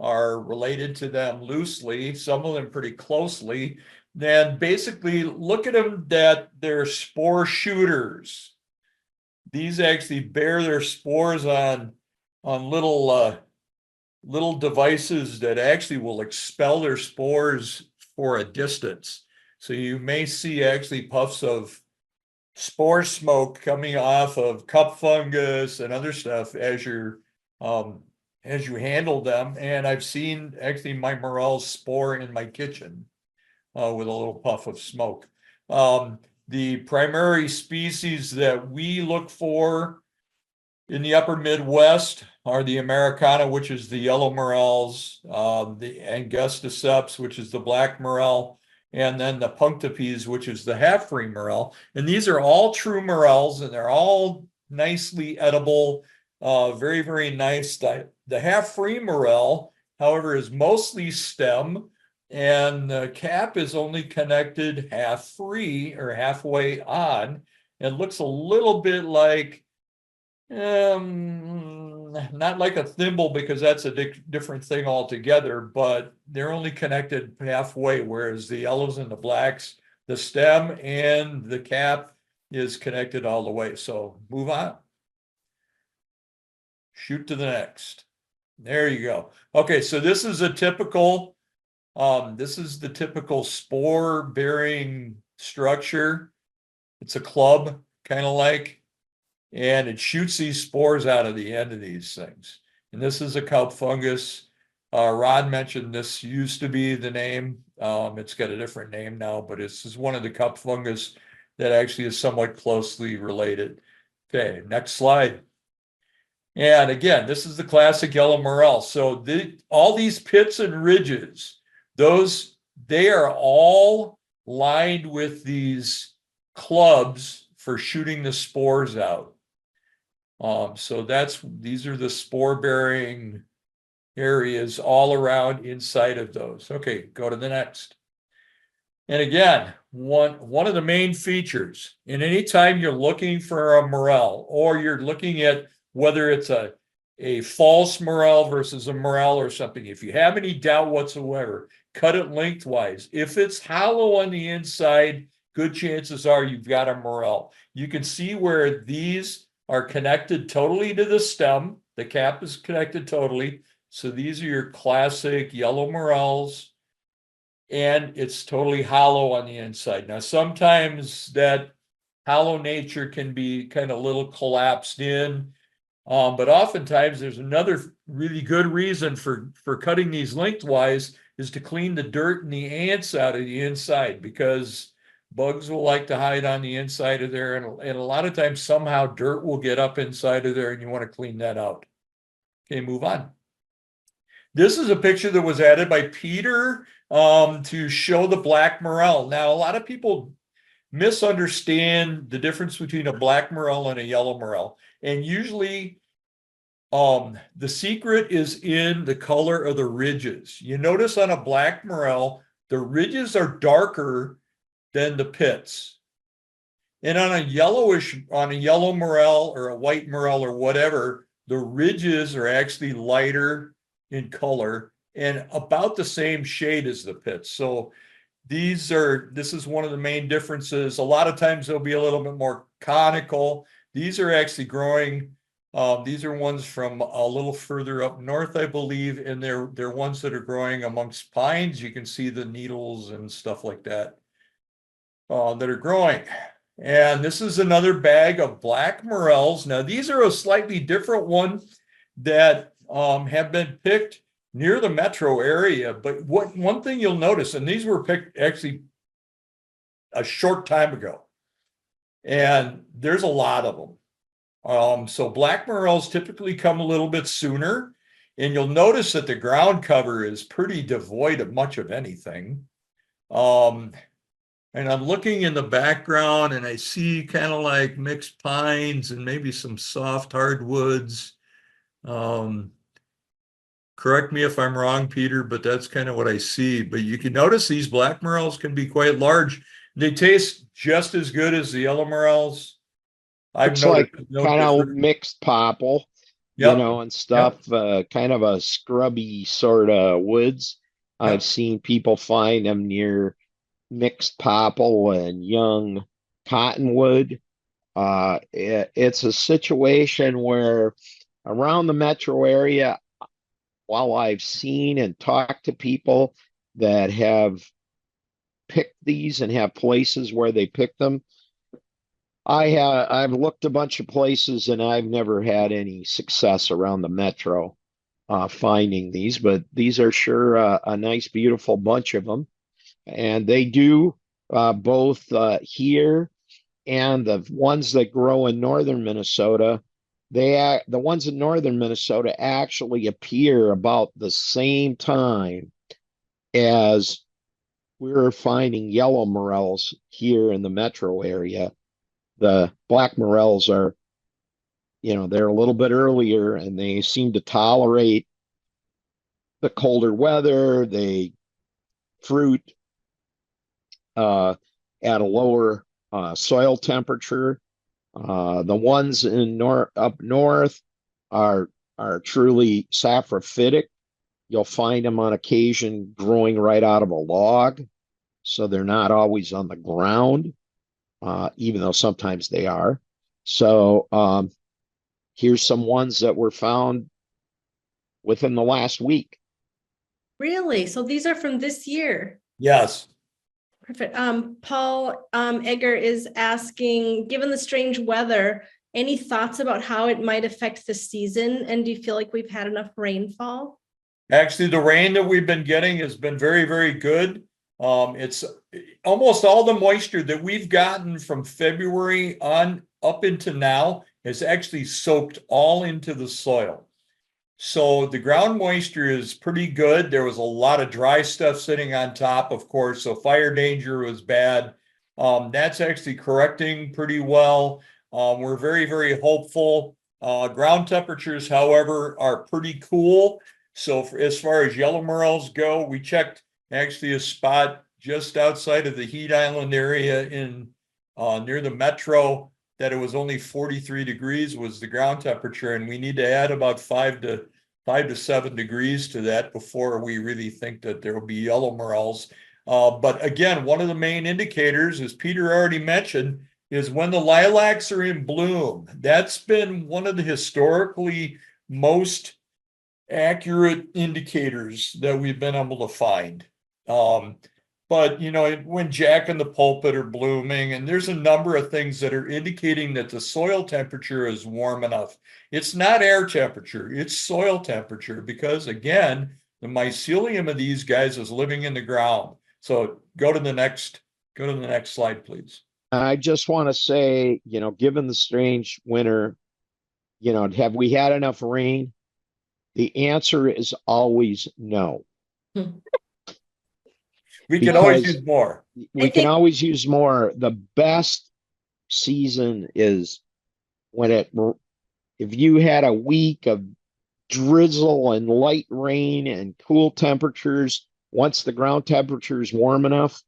are related to them loosely, some of them pretty closely. Then basically look at them that they're spore shooters. These actually bear their spores on little devices that actually will expel their spores for a distance. So you may see actually puffs of spore smoke coming off of cup fungus and other stuff as you handle them. And I've seen actually my morels spore in my kitchen with a little puff of smoke. The primary species that we look for in the upper Midwest are the Americana, which is the yellow morels, the Angusticeps, which is the black morel, and then the Punctipes, which is the half-free morel. And these are all true morels, and they're all nicely edible, very, very nice. The half-free morel, however, is mostly stem, and the cap is only connected half-free or halfway on, and looks a little bit like not like a thimble, because that's a different thing altogether, but they're only connected halfway, whereas the yellows and the blacks, the stem and the cap is connected all the way. So move on. Shoot to the next. There you go. Okay, so this is the typical spore bearing structure. It's a club, kind of like, and it shoots these spores out of the end of these things. And this is a cup fungus. Ron mentioned this used to be the name. It's got a different name now, but this is one of the cup fungus that actually is somewhat closely related. Okay, next slide. And again, this is the classic yellow morel. So all these pits and ridges, they are all lined with these clubs for shooting the spores out. So these are the spore bearing areas all around inside of those. Okay, go to the next. And again, one of the main features, and anytime you're looking for a morel, or you're looking at whether it's a false morel versus a morel or something, if you have any doubt whatsoever, cut it lengthwise. If it's hollow on the inside, good chances are you've got a morel. You can see where these are connected totally to the stem. The cap is connected totally. So these are your classic yellow morels, and it's totally hollow on the inside. Now, sometimes that hollow nature can be kind of a little collapsed in, but oftentimes there's another really good reason for cutting these lengthwise is to clean the dirt and the ants out of the inside, because bugs will like to hide on the inside of there, and a lot of times somehow dirt will get up inside of there and you want to clean that out. Okay, move on. This is a picture that was added by Peter to show the black morel. Now, a lot of people misunderstand the difference between a black morel and a yellow morel. And usually the secret is in the color of the ridges. You notice on a black morel, the ridges are darker than the pits. And on a yellow morel or a white morel or whatever, the ridges are actually lighter in color and about the same shade as the pits. So this is one of the main differences. A lot of times they'll be a little bit more conical. These are actually growing. These are ones from a little further up north, I believe, and they're ones that are growing amongst pines. You can see the needles and stuff like that that are growing. And this is another bag of black morels. Now, these are a slightly different one that have been picked near the metro area. But one thing you'll notice, and these were picked actually a short time ago, and there's a lot of them. So black morels typically come a little bit sooner, and you'll notice that the ground cover is pretty devoid of much of anything. And I'm looking in the background and I see kind of like mixed pines and maybe some soft hardwoods. Correct me if I'm wrong, Peter, but that's kind of what I see. But you can notice these black morels can be quite large. They taste just as good as the yellow morels. It's like kind of mixed popple, Yep. you know, and stuff, kind of a scrubby sort of woods. Yep. I've seen people find them near mixed popple and young cottonwood. It's a situation where around the metro area, while I've seen and talked to people that have picked these and have places where they pick them, I've looked a bunch of places and I've never had any success around the metro finding these, but these are sure a nice, beautiful bunch of them. And they do both here and the ones that grow in northern Minnesota. The ones in northern Minnesota actually appear about the same time as we're finding yellow morels here in the metro area. The black morels are, they're a little bit earlier and they seem to tolerate the colder weather. They fruit at a lower soil temperature. The ones up north are truly saprophytic. You'll find them on occasion growing right out of a log, so they're not always on the ground, even though sometimes they are. So here's some ones that were found within the last week. Really? So these are from this year? Yes. Perfect. Paul Egger is asking, given the strange weather, any thoughts about how it might affect the season? And do you feel like we've had enough rainfall? Actually, the rain that we've been getting has been very, very good. It's almost all the moisture that we've gotten from February on up into now is actually soaked all into the soil. So the ground moisture is pretty good. There was a lot of dry stuff sitting on top, of course, so fire danger was bad. That's actually correcting pretty well. We're very, very hopeful. Ground temperatures, however, are pretty cool. So as far as yellow morels go, we checked actually a spot just outside of the Heat Island area in near the metro that it was only 43 degrees was the ground temperature, and we need to add about 5 to 7 degrees to that before we really think that there will be yellow morels. But again, one of the main indicators, as Peter already mentioned, is when the lilacs are in bloom. That's been one of the historically most accurate indicators that we've been able to find. But when Jack and the pulpit are blooming, and there's a number of things that are indicating that the soil temperature is warm enough. It's not air temperature, it's soil temperature, because again, the mycelium of these guys is living in the ground. So go to the next slide, please. I just want to say, given the strange winter, have we had enough rain? The answer is always no. We can always use more. We can always use more. The best season is when if you had a week of drizzle and light rain and cool temperatures, once the ground temperature is warm enough,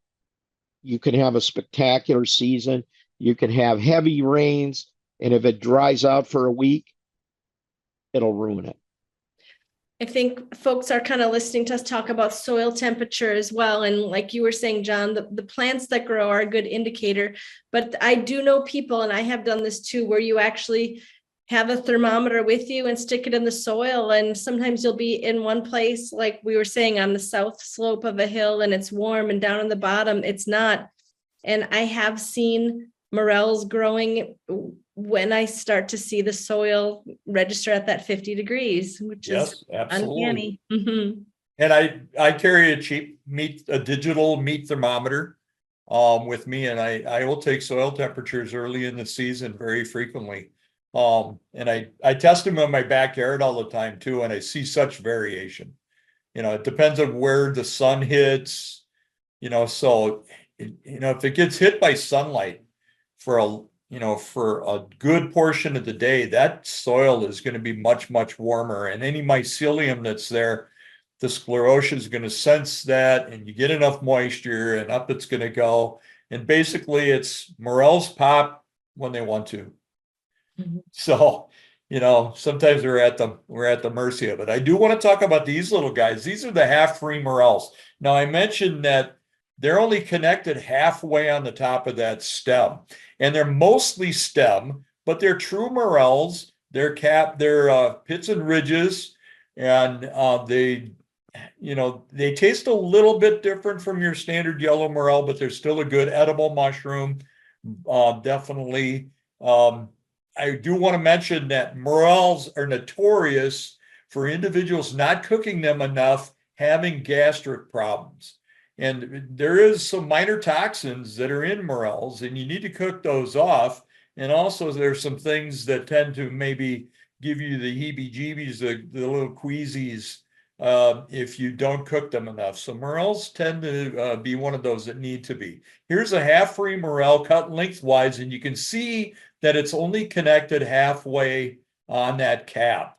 you can have a spectacular season. You can have heavy rains, and if it dries out for a week, it'll ruin it. I think folks are kind of listening to us talk about soil temperature as well. And like you were saying, John, the plants that grow are a good indicator. But I do know people, and I have done this too, where you actually have a thermometer with you and stick it in the soil. And sometimes you'll be in one place, like we were saying, on the south slope of a hill, and it's warm, and down on the bottom, it's not. And I have seen morels growing when I start to see the soil register at that 50 degrees, which is absolutely uncanny. Mm-hmm. And I carry a digital meat thermometer with me, and I will take soil temperatures early in the season very frequently. And I test them in my backyard all the time too, and I see such variation. It depends on where the sun hits, so if it gets hit by sunlight for a good portion of the day, that soil is going to be much, much warmer, and any mycelium that's there, the sclerotia is going to sense that, and you get enough moisture and up it's going to go. And basically it's morels pop when they want to. Mm-hmm. So, sometimes we're at the mercy of it. I do want to talk about these little guys. These are the half-free morels. Now I mentioned that they're only connected halfway on the top of that stem, and they're mostly stem, but they're true morels. They're pits and ridges, and they taste a little bit different from your standard yellow morel, but they're still a good edible mushroom. Definitely. I do want to mention that morels are notorious for individuals not cooking them enough, having gastric problems. And there is some minor toxins that are in morels, and you need to cook those off. And also there's some things that tend to maybe give you the heebie-jeebies, the little queasies, if you don't cook them enough. So morels tend to be one of those that need to be. Here's a half-free morel cut lengthwise, and you can see that it's only connected halfway on that cap.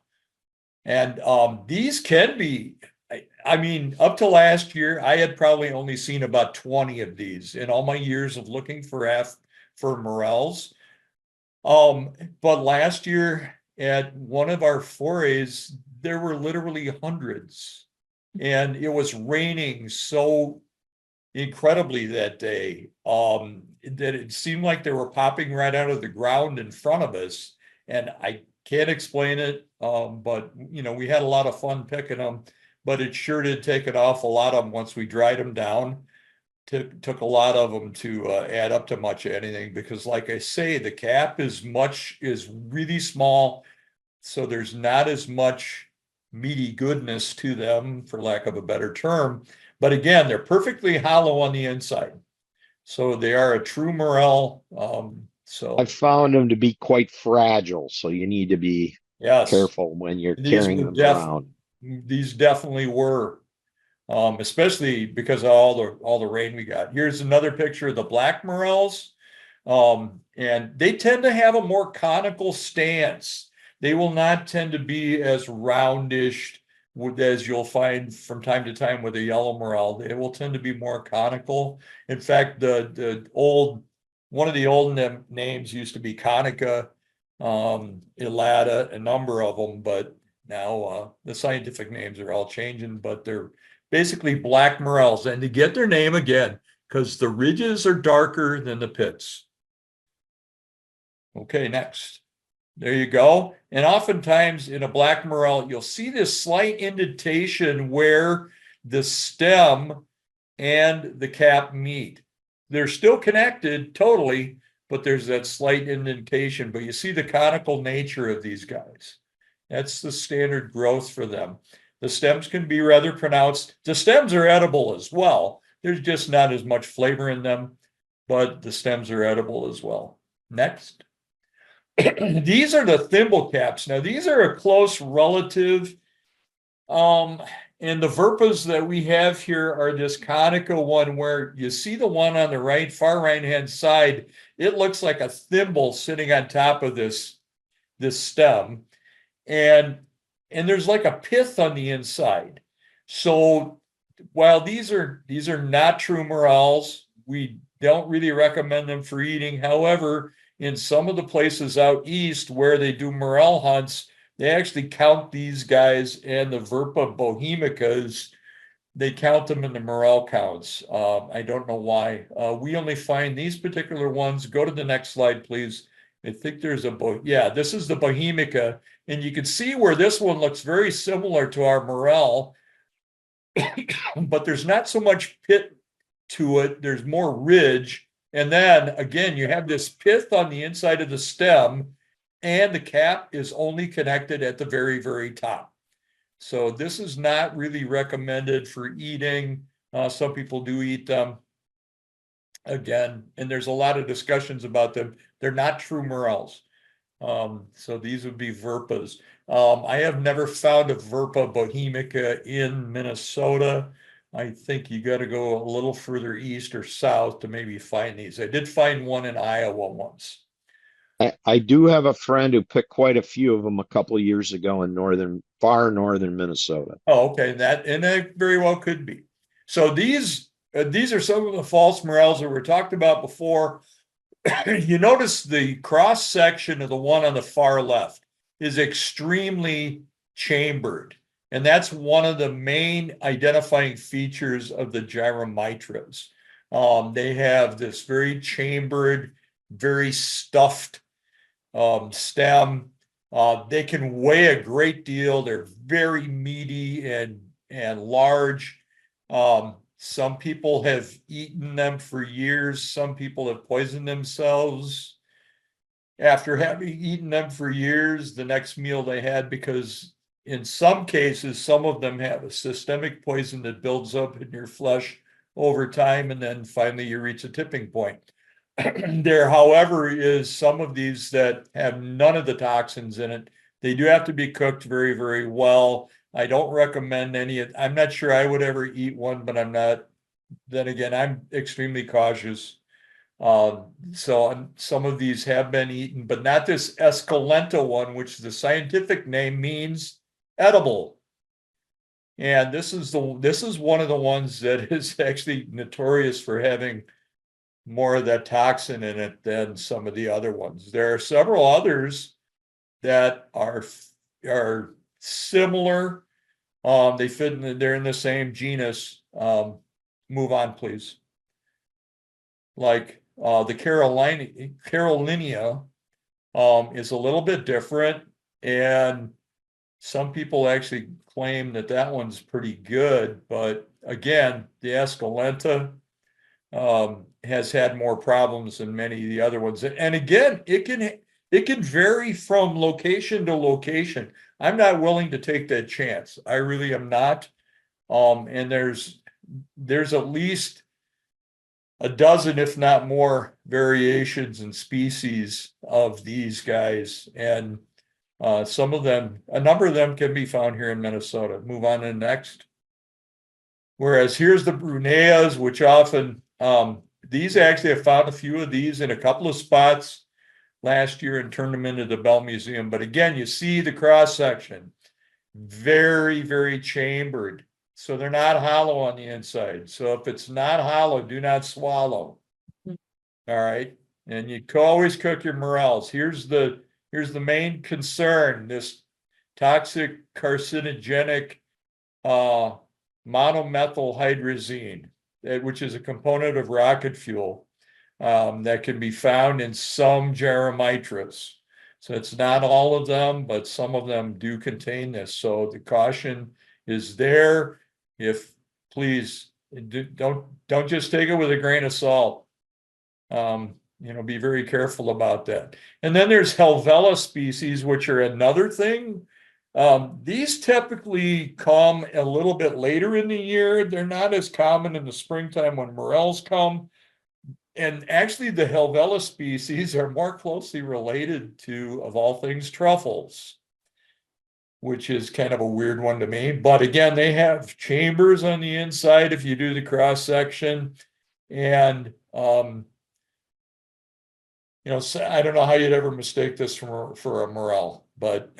And these can be, up to last year, I had probably only seen about 20 of these in all my years of looking for morels. But last year at one of our forays, there were literally hundreds, and it was raining so incredibly that day that it seemed like they were popping right out of the ground in front of us. And I can't explain it, but we had a lot of fun picking them. But it sure did take an awful lot of them once we dried them down. Took a lot of them to add up to much anything, because like I say, the cap is really small, so there's not as much meaty goodness to them, for lack of a better term. But again, they're perfectly hollow on the inside. So they are a true morel. So I've found them to be quite fragile, so you need to be yes, careful when you're these carrying were them around. these definitely were, especially because of all the rain we got. Here's another picture of the black morels. And they tend to have a more conical stance. They will not tend to be as roundish as you'll find from time to time with a yellow morel. They will tend to be more conical. In fact, one of the old names used to be Conica, Elata, a number of them, but now the scientific names are all changing, but they're basically black morels. And to get their name again, because the ridges are darker than the pits. Okay, next. There you go. And oftentimes in a black morel, you'll see this slight indentation where the stem and the cap meet. They're still connected totally, but there's that slight indentation. But you see the conical nature of these guys. That's the standard growth for them. The stems can be rather pronounced. The stems are edible as well. There's just not as much flavor in them, but the stems are edible as well. Next. These are the thimble caps. Now, these are a close relative. And the verpas that we have here are this conical one where you see the one on the far right-hand side. It looks like a thimble sitting on top of this stem. And there's like a pith on the inside. So while these are not true morels, we don't really recommend them for eating. However, in some of the places out east where they do morel hunts, they actually count these guys and the Verpa bohemicas. They count them in the morel counts. I don't know why. We only find these particular ones. Go to the next slide, please. I think there's this is the bohemica. And you can see where this one looks very similar to our morel, but there's not so much pit to it. There's more ridge. And then again, you have this pith on the inside of the stem, and the cap is only connected at the very, very top. So this is not really recommended for eating. Some people do eat them. Again, and there's a lot of discussions about them. They're not true morels. So these would be Verpas. I have never found a Verpa bohemica in Minnesota. I think you got to go a little further east or south to maybe find these. I did find one in Iowa once. I do have a friend who picked quite a few of them a couple of years ago in far northern Minnesota. Oh, okay, that very well could be. So these are some of the false morels that were talked about before. You notice the cross section of the one on the far left is extremely chambered. And that's one of the main identifying features of the Gyromitras. They have this very chambered, very stuffed stem. They can weigh a great deal. They're very meaty and large. Some people have eaten them for years. Some people have poisoned themselves after having eaten them for years, the next meal they had, because in some cases, some of them have a systemic poison that builds up in your flesh over time, and then finally you reach a tipping point. There, however, is some of these that have none of the toxins in it. They do have to be cooked very, very well. I don't recommend any. I'm not sure I would ever eat one, but I'm not. Then again, I'm extremely cautious. So some of these have been eaten, but not this esculenta one, which the scientific name means edible. And this is one of the ones that is actually notorious for having more of that toxin in it than some of the other ones. There are several others that are similar. They're in the same genus. Move on, please. Like the Carolinia is a little bit different, and some people actually claim that one's pretty good, but again, the Esculenta has had more problems than many of the other ones. And again, it It can vary from location to location. I'm not willing to take that chance. I really am not. And there's at least a dozen, if not more, variations and species of these guys. And some of them, a number of them can be found here in Minnesota. Move on to the next. Whereas here's the Bruneas, which often, these actually have found a few of these in a couple of spots last year and turned them into the Bell Museum. But again, you see the cross section, very, very chambered. So they're not hollow on the inside. So if it's not hollow, do not swallow. All right. And you can always cook your morels. Here's the main concern, this toxic carcinogenic monomethylhydrazine, which is a component of rocket fuel that can be found in some Geromitras. So it's not all of them, but some of them do contain this. So the caution is there. If please don't just take it with a grain of salt. Be very careful about that. And then there's Helvella species, which are another thing. These typically come a little bit later in the year. They're not as common in the springtime when morels come. And actually the Helvella species are more closely related to, of all things, truffles, which is kind of a weird one to me. But again, they have chambers on the inside if you do the cross section. And, I don't know how you'd ever mistake this for a morel, but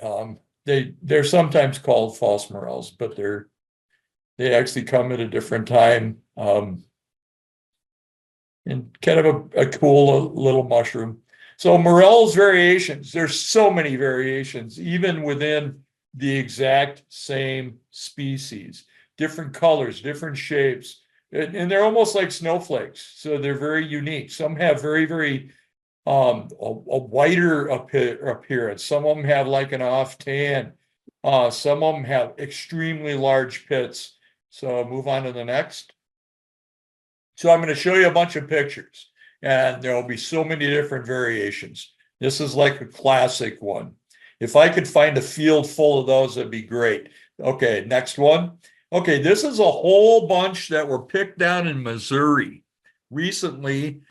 they're sometimes called false morels, but they actually come at a different time. And kind of a cool little mushroom. So morels variations, there's so many variations, even within the exact same species, different colors, different shapes, and they're almost like snowflakes. So they're very unique. Some have very, very a whiter appearance. Some of them have like an off tan. Some of them have extremely large pits. So move on to the next. So I'm going to show you a bunch of pictures, and there will be so many different variations. This is like a classic one. If I could find a field full of those, that'd be great. Okay, next one. Okay, this is a whole bunch that were picked down in Missouri recently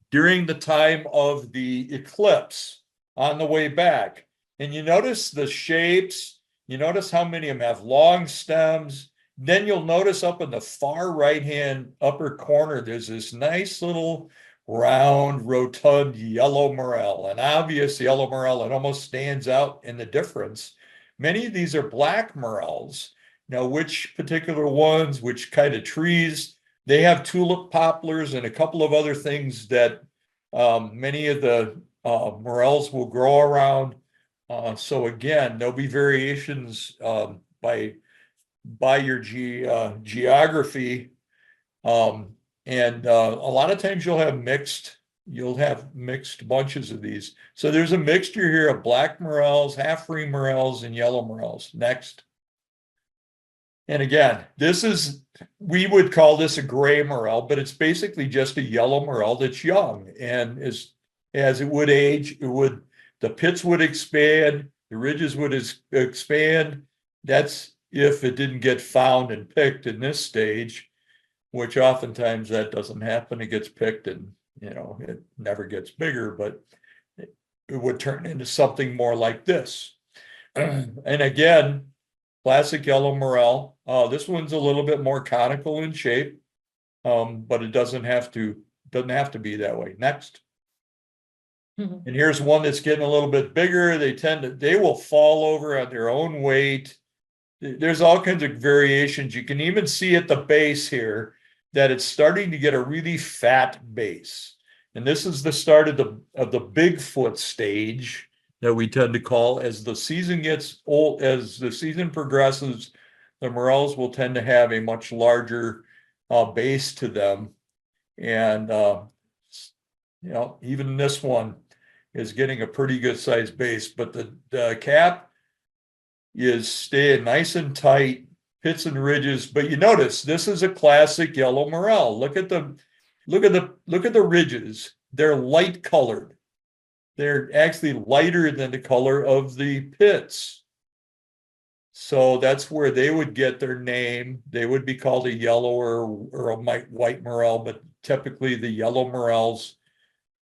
during the time of the eclipse on the way back. And you notice the shapes, you notice how many of them have long stems. Then you'll notice up in the far right-hand upper corner, there's this nice little round, rotund yellow morel, an obvious yellow morel. It almost stands out in the difference. Many of these are black morels. Now, which particular ones, which kind of trees, they have tulip poplars and a couple of other things that many of the morels will grow around. So again, there'll be variations by your geography. And a lot of times you'll have mixed bunches of these. So there's a mixture here of black morels, half-free morels, and yellow morels. Next. And again, we would call this a gray morel, but it's basically just a yellow morel that's young. And as it would age, the pits would expand, the ridges would expand. That's if it didn't get found and picked in this stage, which oftentimes that doesn't happen. It gets picked and, it never gets bigger, but it would turn into something more like this. And again, classic yellow morel. This one's a little bit more conical in shape, but it doesn't have to be that way. Next. And here's one that's getting a little bit bigger. They will fall over on their own weight. There's all kinds of variations. You can even see at the base here that it's starting to get a really fat base. And this is the start of the Bigfoot stage that we tend to call. As the season gets old, as the season progresses, the morels will tend to have a much larger base to them. And, even this one is getting a pretty good sized base, but the cap is staying nice and tight, pits and ridges. But you notice this is a classic yellow morel. Look at the ridges. They're light colored. they're actually lighter than the color of the pits. So that's where they would get their name. They would be called a yellow or a white morel, but typically the yellow morels.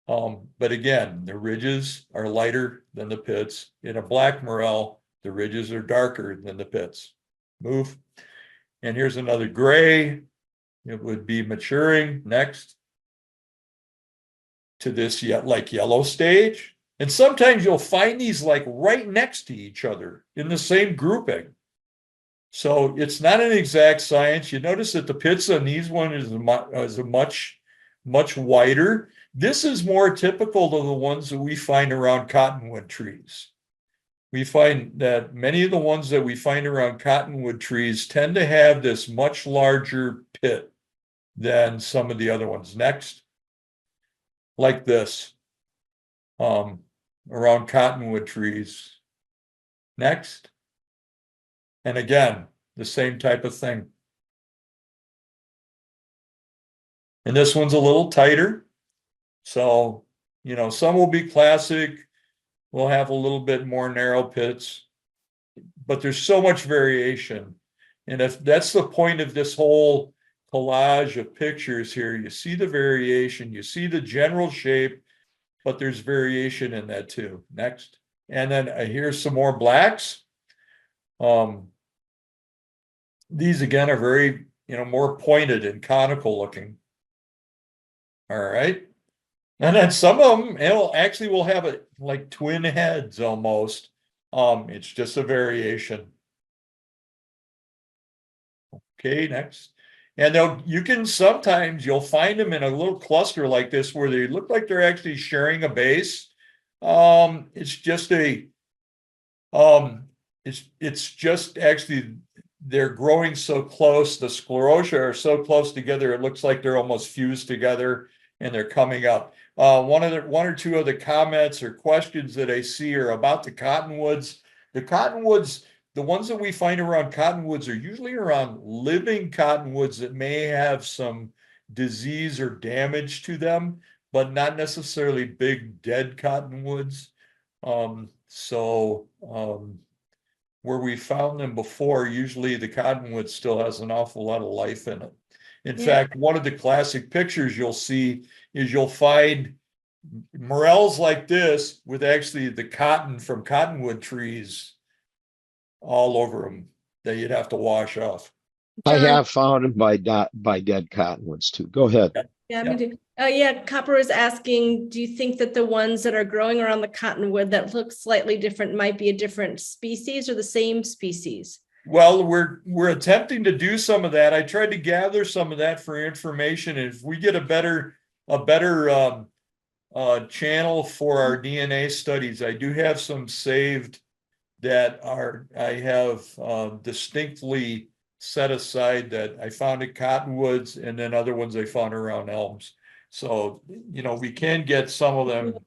But again, the ridges are lighter than the pits. In a black morel, the ridges are darker than the pits. Move. And here's another gray. It would be maturing. Next. To this like yellow stage. And sometimes you'll find these like right next to each other in the same grouping. So it's not an exact science. You notice that the pits on these one is a much wider. This is more typical to the ones that we find around cottonwood trees. We find that many of the ones that we find around cottonwood trees tend to have this much larger pit than some of the other ones. Next. Like this, around cottonwood trees. Next. And again, the same type of thing. And this one's a little tighter. So, you know, some will be classic. We'll have a little bit more narrow pits, but there's so much variation. And if that's the point of this whole collage of pictures here, you see the variation, you see the general shape, but there's variation in that too. Next. And then here's some more blacks. These again are very, more pointed and conical looking. All right. And then some of them, will have it like twin heads almost. It's just a variation. Okay, next. And you'll find them in a little cluster like this where they look like they're actually sharing a base. It's just actually they're growing so close. The sclerotia are so close together. It looks like they're almost fused together and they're coming up. One or two of the comments or questions that I see are about the cottonwoods. The ones that we find around cottonwoods are usually around living cottonwoods that may have some disease or damage to them, but not necessarily big dead cottonwoods. Where we found them before, usually the cottonwood still has an awful lot of life in it. In fact, one of the classic pictures you'll see is you'll find morels like this with actually the cotton from cottonwood trees all over them that you'd have to wash off. I have found them by dead cottonwoods too. Go ahead. Yeah, me too. Copper is asking, do you think that the ones that are growing around the cottonwood that look slightly different might be a different species or the same species? Well, we're attempting to do some of that. I tried to gather some of that for information. And if we get a better channel for our DNA studies, I do have some saved that I have distinctly set aside that I found at cottonwoods and then other ones I found around elms. So, we can get some of them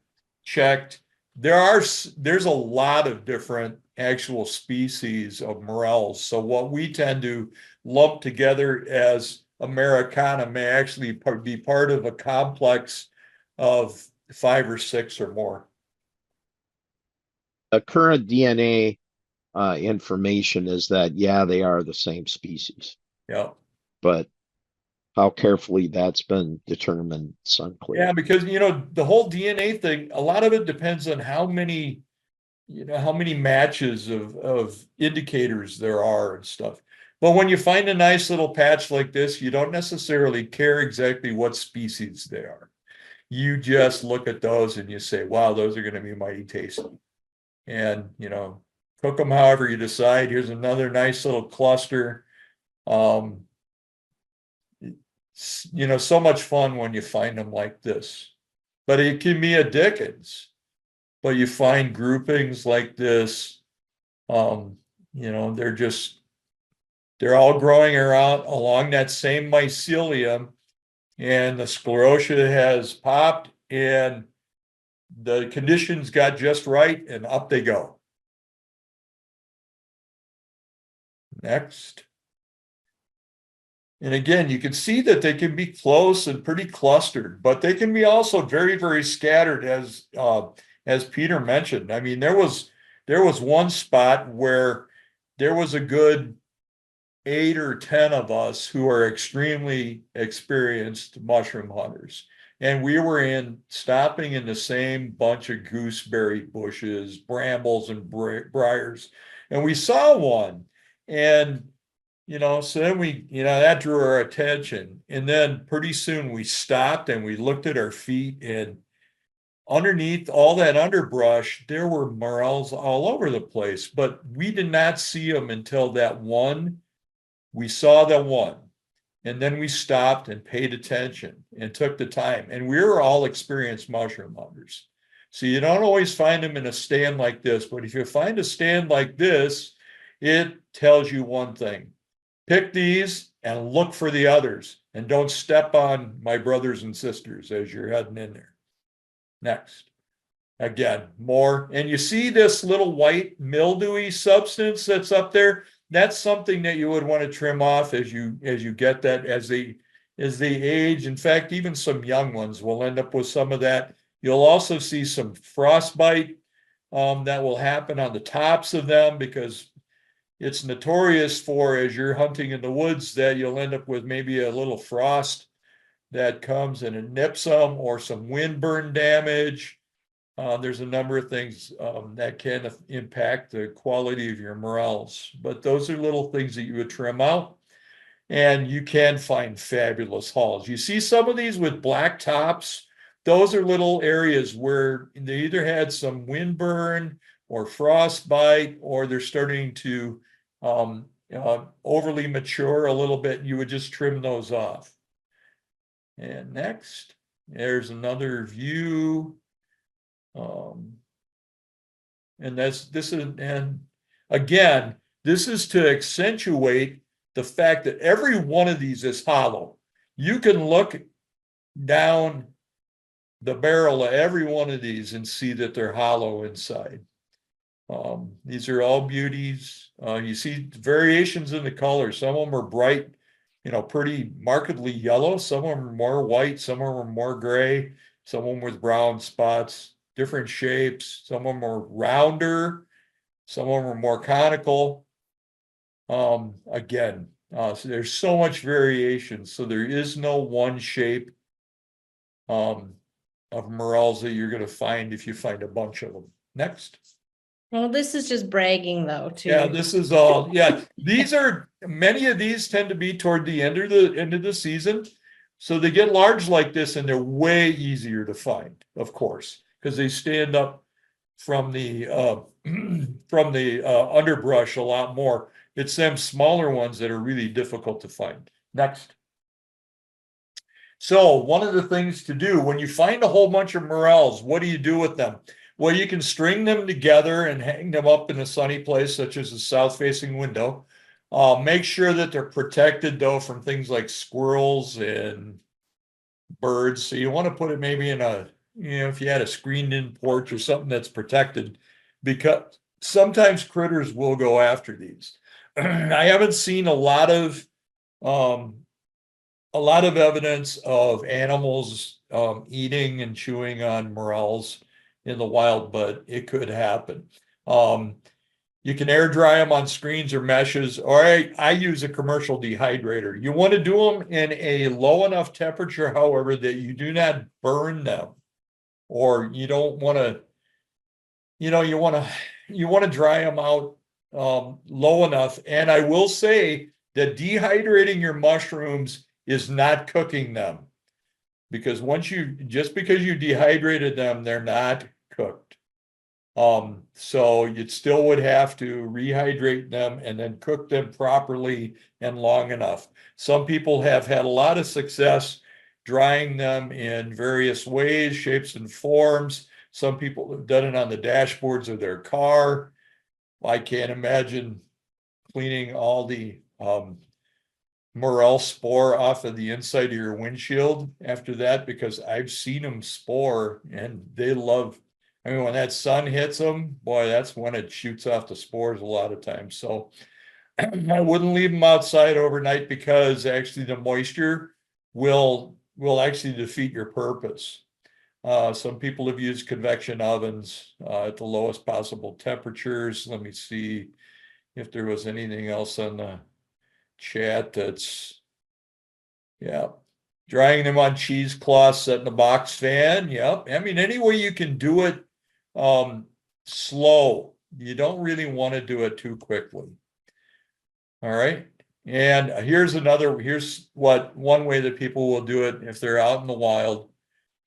checked. There's a lot of different actual species of morels. So what we tend to lump together as Americana may actually be part of a complex of 5 or 6 or more. The current DNA information is that, they are the same species. Yeah. But how carefully that's been determined, it's unclear. Yeah, because, the whole DNA thing, a lot of it depends on how many matches of indicators there are and stuff. But when you find a nice little patch like this, you don't necessarily care exactly what species they are. You just look at those and you say, wow, those are going to be mighty tasty. And, cook them however you decide. Here's another nice little cluster. So much fun when you find them like this. But it can be a Dickens. But you find groupings like this, they're all growing around along that same mycelium, and the sclerotia has popped and the conditions got just right and up they go. Next. And again, you can see that they can be close and pretty clustered, but they can be also very, very scattered as Peter mentioned, I mean, there was one spot where there was a good 8 or 10 of us who are extremely experienced mushroom hunters. And we were stopping in the same bunch of gooseberry bushes, brambles and briars. And we saw one. And, so then that drew our attention. And then pretty soon we stopped and we looked at our feet, and underneath all that underbrush, there were morels all over the place. But we did not see them until that one. We saw the one, and then we stopped and paid attention and took the time. And we were all experienced mushroom hunters. So you don't always find them in a stand like this, but if you find a stand like this, it tells you one thing. Pick these and look for the others, and don't step on my brothers and sisters as you're heading in there. Next. Again, more. And you see this little white mildewy substance that's up there? That's something that you would want to trim off as you get that as they age. In fact, even some young ones will end up with some of that. You'll also see some frostbite that will happen on the tops of them, because it's notorious for, as you're hunting in the woods, that you'll end up with maybe a little frost that comes and it nips them, or some windburn damage. There's a number of things that can impact the quality of your morels, but those are little things that you would trim out, and you can find fabulous hauls. You see some of these with black tops. Those are little areas where they either had some windburn or frostbite, or they're starting to overly mature a little bit. You would just trim those off. And next, there's another view. And again, this is to accentuate the fact that every one of these is hollow. You can look down the barrel of every one of these and see that they're hollow inside. These are all beauties. You see variations in the color. Some of them are bright, pretty markedly yellow. Some of them are more white. Some of them are more gray. Some of them with brown spots. Different shapes. Some of them are rounder. Some of them are more conical. Again, so there's so much variation. So there is no one shape of morels that you're going to find if you find a bunch of them. Next. Well, this is just bragging though, too. Yeah, this is all. Yeah, many of these tend to be toward the end of the season. So they get large like this, and they're way easier to find, of course, because they stand up from the underbrush a lot more. It's them smaller ones that are really difficult to find. Next. So one of the things to do when you find a whole bunch of morels, what do you do with them? Well, you can string them together and hang them up in a sunny place, such as a south-facing window. Make sure that they're protected, though, from things like squirrels and birds. So you want to put it maybe in if you had a screened-in porch or something that's protected, because sometimes critters will go after these. I haven't seen a lot of evidence of animals eating and chewing on morels in the wild, but it could happen. You can air dry them on screens or meshes, or I use a commercial dehydrator. You want to do them in a low enough temperature, however, that you do not burn them, or you don't want to, you want to dry them out low enough. And I will say that dehydrating your mushrooms is not cooking them, because just because you dehydrated them, they're not cooked. So you still would have to rehydrate them and then cook them properly and long enough. Some people have had a lot of success drying them in various ways, shapes, and forms. Some people have done it on the dashboards of their car. I can't imagine cleaning all the morel spore off of the inside of your windshield after that, because I've seen them spore and they love. I mean, when that sun hits them, boy, that's when it shoots off the spores a lot of times. So I wouldn't leave them outside overnight, because actually the moisture will actually defeat your purpose. Some people have used convection ovens at the lowest possible temperatures. Let me see if there was anything else on the chat that's, yeah. Drying them on cheesecloth, setting a box fan. Yep. I mean, any way you can do it slow. You don't really want to do it too quickly. All right. And here's one way that people will do it if they're out in the wild.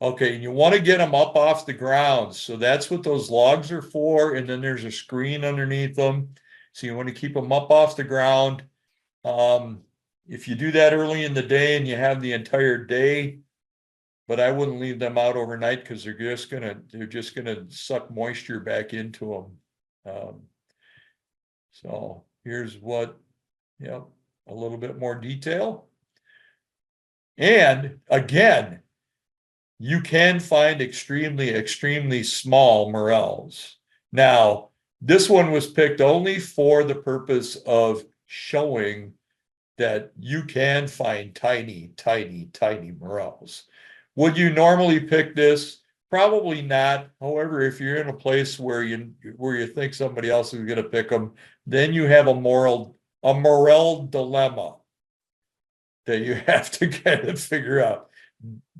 Okay, and you want to get them up off the ground. So that's what those logs are for. And then there's a screen underneath them. So you want to keep them up off the ground. If you do that early in the day and you have the entire day, but I wouldn't leave them out overnight because they're just gonna suck moisture back into them. So here's what, a little bit more detail. And again, you can find extremely small morels. Now, this one was picked only for the purpose of showing that you can find tiny morels. Would you normally pick this? Probably not. However, if you're in a place where you think somebody else is going to pick them, then you have a morel dilemma that you have to kind of figure out.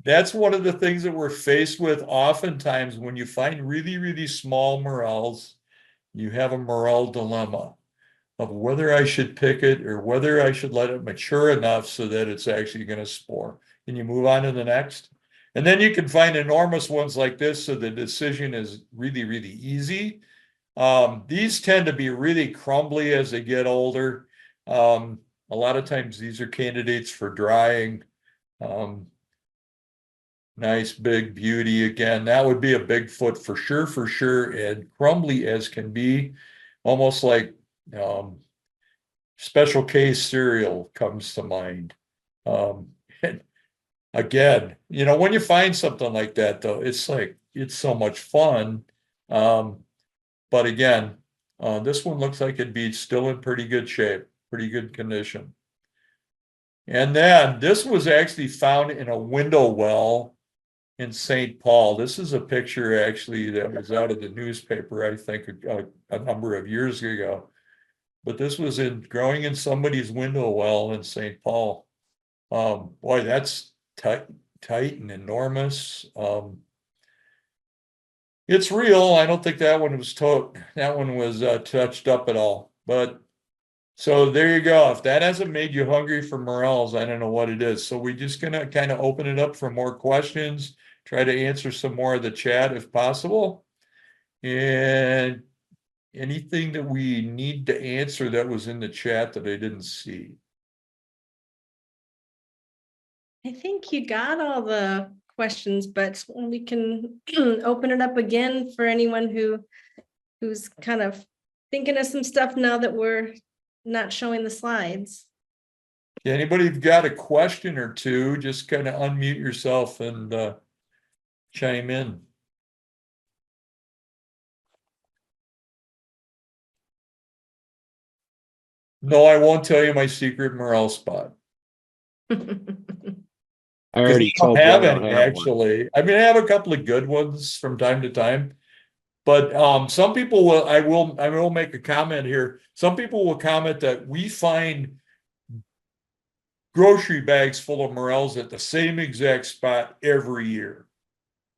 That's one of the things that we're faced with oftentimes when you find really small morels. You have a morel dilemma of whether I should pick it or whether I should let it mature enough so that it's actually going to spore. Can you move on to the next? And then you can find enormous ones like this, so the decision is really easy. These tend to be really crumbly as they get older. A lot of times these are candidates for drying. Nice big beauty. Again, that would be a Bigfoot for sure, and crumbly as can be, almost like special case cereal comes to mind. And again, when you find something like that, though, it's so much fun. But again, this one looks like it'd be still in pretty good shape, pretty good condition. And then this was actually found in a window well in St. Paul. This is a picture actually that was out of the newspaper, I think, a number of years ago. But this was growing in somebody's window well in St. Paul. Boy, that's tight and enormous. It's real. I don't think that one was touched up at all. But so there you go. If that hasn't made you hungry for morels, I don't know what it is. So we're just gonna kind of open it up for more questions, try to answer some more of the chat if possible. And anything that we need to answer that was in the chat that I didn't see? I think you got all the questions, but we can open it up again for anyone who's kind of thinking of some stuff now that we're not showing the slides. Anybody got a question or two, just kind of unmute yourself and chime in. No, I won't tell you my secret morel spot. I already told you I don't have actually. One. I mean, I have a couple of good ones from time to time, but some people will. I will make a comment here. Some people will comment that we find grocery bags full of morels at the same exact spot every year,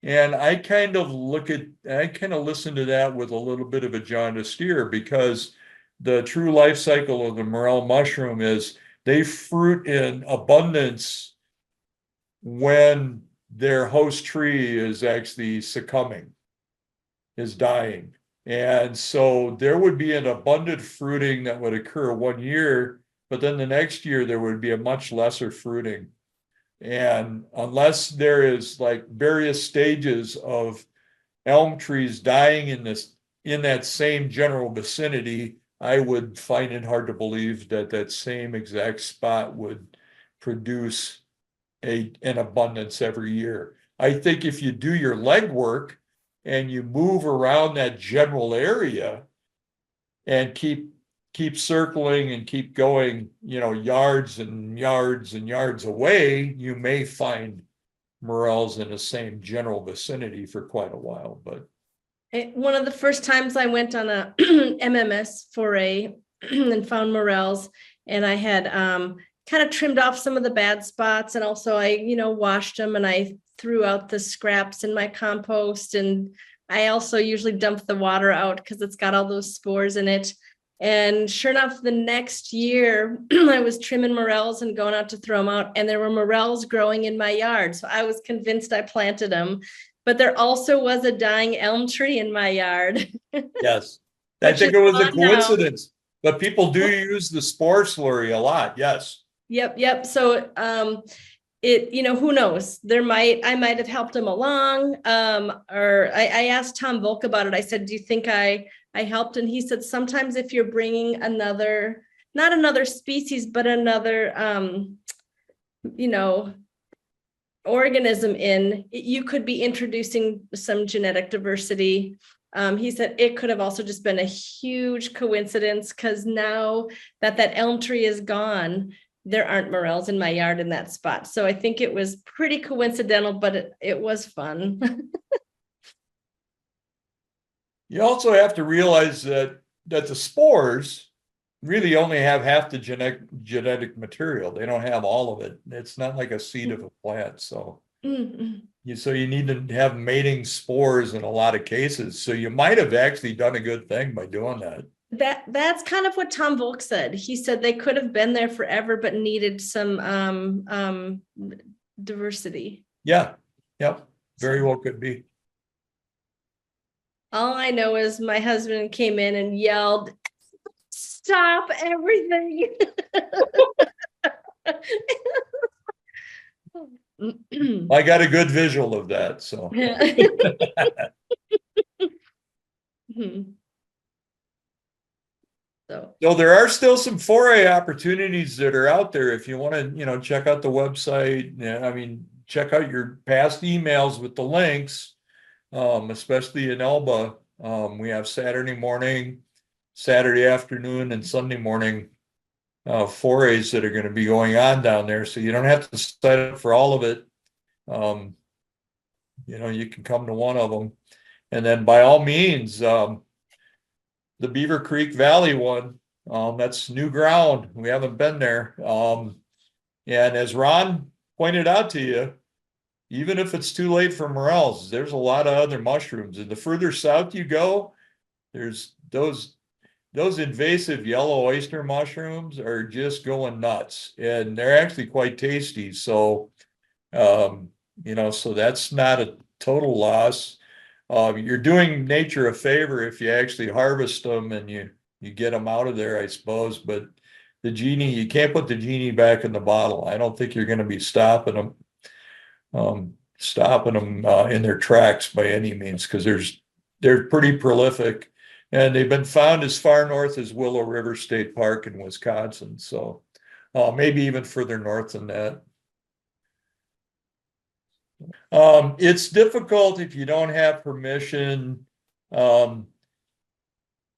and I kind of listen to that with a little bit of a jaundiced ear, because the true life cycle of the morel mushroom is they fruit in abundance when their host tree is actually is dying. And so there would be an abundant fruiting that would occur one year, but then the next year there would be a much lesser fruiting. And unless there is like various stages of elm trees dying in that same general vicinity, I would find it hard to believe that same exact spot would produce an abundance every year. I think if you do your legwork and you move around that general area and keep circling and keep going, yards and yards and yards away, you may find morels in the same general vicinity for quite a while, but One of the first times I went on a MMS foray and found morels, and I had kind of trimmed off some of the bad spots, and also I, washed them, and I threw out the scraps in my compost, and I also usually dump the water out because it's got all those spores in it. And sure enough, the next year I was trimming morels and going out to throw them out, and there were morels growing in my yard. So I was convinced I planted them. But there also was a dying elm tree in my yard. yes, I Which think is it was a gone now. coincidence, but people do use the spore slurry a lot. Yes. Yep. So who knows? I might have helped him along. Or I asked Tom Volk about it. I said, do you think I helped? And he said, sometimes if you're bringing not another species, but another, organism in, you could be introducing some genetic diversity. He said it could have also just been a huge coincidence, because now that elm tree is gone, there aren't morels in my yard in that spot. So I think it was pretty coincidental, but it was fun. You also have to realize that the spores really only have half the genetic material. They don't have all of it. It's not like a seed of a plant. So you need to have mating spores in a lot of cases. So you might have actually done a good thing by doing that. That's kind of what Tom Volk said. He said they could have been there forever, but needed some diversity. Yeah. Yep. Very well could be. All I know is my husband came in and yelled, "Stop everything." I got a good visual of that. So. So there are still some foray opportunities that are out there if you want to, check out the website. Yeah, I mean, check out your past emails with the links, especially in Elba. We have Saturday morning, Saturday afternoon, and Sunday morning forays that are going to be going on down there. So you don't have to sign up for all of it. You can come to one of them. And then by all means, the Beaver Creek Valley one, that's new ground. We haven't been there. And as Ron pointed out to you, even if it's too late for morels, there's a lot of other mushrooms. And the further south you go, there's those invasive yellow oyster mushrooms are just going nuts, and they're actually quite tasty. So, so that's not a total loss. You're doing nature a favor if you actually harvest them and you get them out of there, I suppose. But the genie, you can't put the genie back in the bottle. I don't think you're going to be stopping them in their tracks by any means, because they're pretty prolific, and they've been found as far north as Willow River State Park in Wisconsin. So maybe even further north than that. It's difficult if you don't have permission to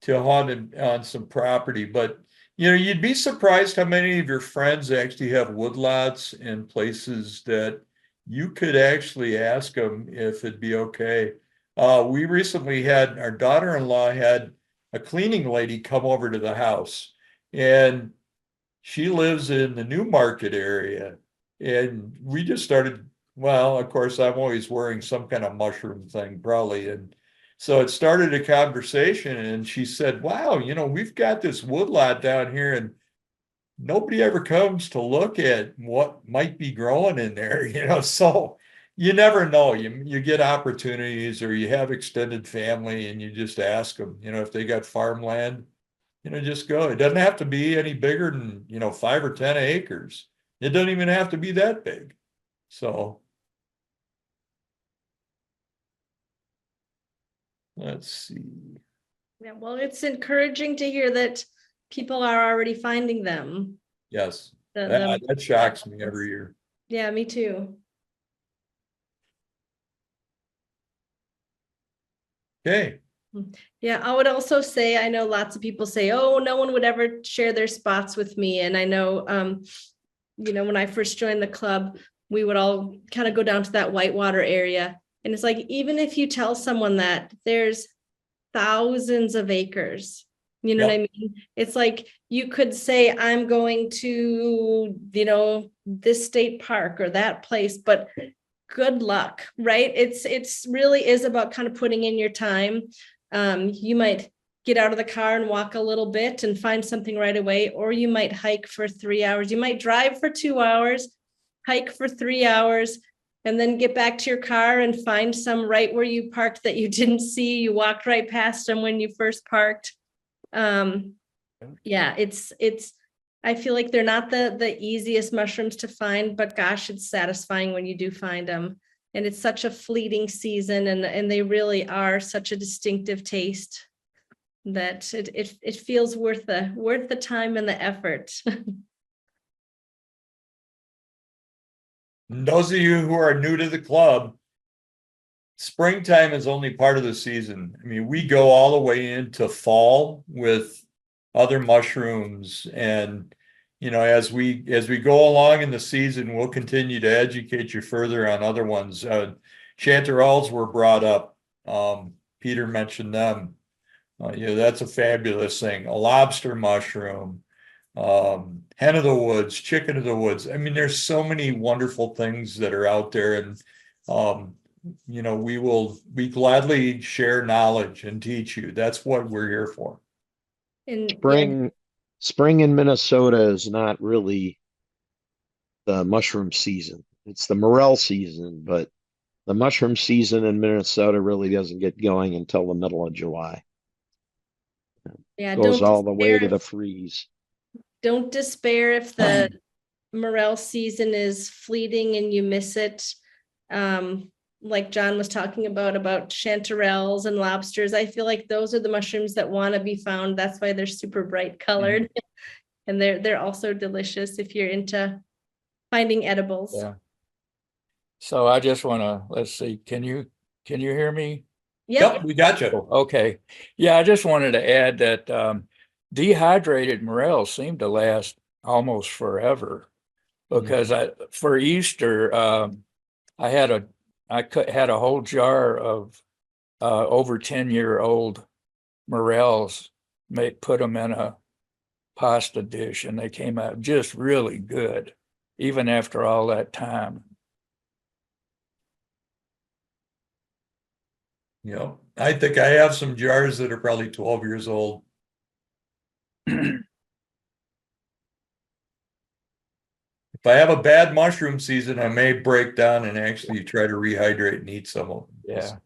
hunt on some property, but you'd be surprised how many of your friends actually have woodlots in places that you could actually ask them if it'd be okay. We recently had, our daughter-in-law had a cleaning lady come over to the house, and she lives in the New Market area, and we just started. Well, of course, I'm always wearing some kind of mushroom thing, probably. And so it started a conversation, and she said, wow, we've got this woodlot down here, and nobody ever comes to look at what might be growing in there, so you never know. You get opportunities, or you have extended family, and you just ask them, if they got farmland, just go. It doesn't have to be any bigger than, 5 or 10 acres. It doesn't even have to be that big. So let's see. Yeah, well, it's encouraging to hear that people are already finding them. Yes, that shocks me every year. Yeah, me too. Okay. Yeah, I would also say, I know lots of people say, oh, no one would ever share their spots with me. And I know, when I first joined the club, we would all kind of go down to that whitewater area. And it's like, even if you tell someone that there's thousands of acres, you know what I mean? It's like, you could say, I'm going to, this state park or that place, but good luck, right? It's really is about kind of putting in your time. You might get out of the car and walk a little bit and find something right away, or you might hike for 3 hours. You might drive for 2 hours, hike for 3 hours, and then get back to your car and find some right where you parked that you didn't see. You walked right past them when you first parked. Yeah, it's I feel like they're not the easiest mushrooms to find, but gosh, it's satisfying when you do find them. And it's such a fleeting season, and they really are such a distinctive taste that it feels worth the time and the effort. Those of you who are new to the club, springtime is only part of the season. I mean, we go all the way into fall with other mushrooms, and as we go along in the season, we'll continue to educate you further on other ones. Chanterelles were brought up. Peter mentioned them. That's a fabulous thing. A lobster mushroom, hen of the woods, chicken of the woods. I mean, there's so many wonderful things that are out there, and we gladly share knowledge and teach you. That's what we're here for. And Spring in Minnesota is not really the mushroom season. It's the morel season, but the mushroom season in Minnesota really doesn't get going until the middle of July. Goes all the way to the freeze. Don't despair if the morel season is fleeting and you miss it. Like John was talking about chanterelles and lobsters. I feel like those are the mushrooms that want to be found. That's why they're super bright colored. And they're also delicious if you're into finding edibles. Yeah. So I just want to, let's see, can you hear me? Yep, we got you. Okay. Yeah, I just wanted to add that dehydrated morels seem to last almost forever, because for Easter, I had a whole jar of over 10-year-old morels, put them in a pasta dish, and they came out just really good, even after all that time. I think I have some jars that are probably 12 years old. If I have a bad mushroom season, I may break down and actually try to rehydrate and eat some of them.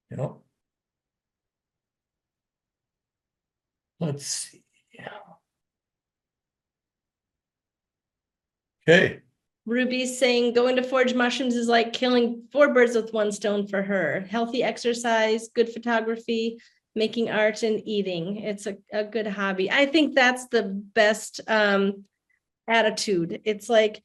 Yeah. Let's see. Okay. Ruby's saying going to forage mushrooms is like killing 4 birds with 1 stone for her. Healthy exercise, good photography, making art, and eating. It's a good hobby. I think that's the best attitude. It's like,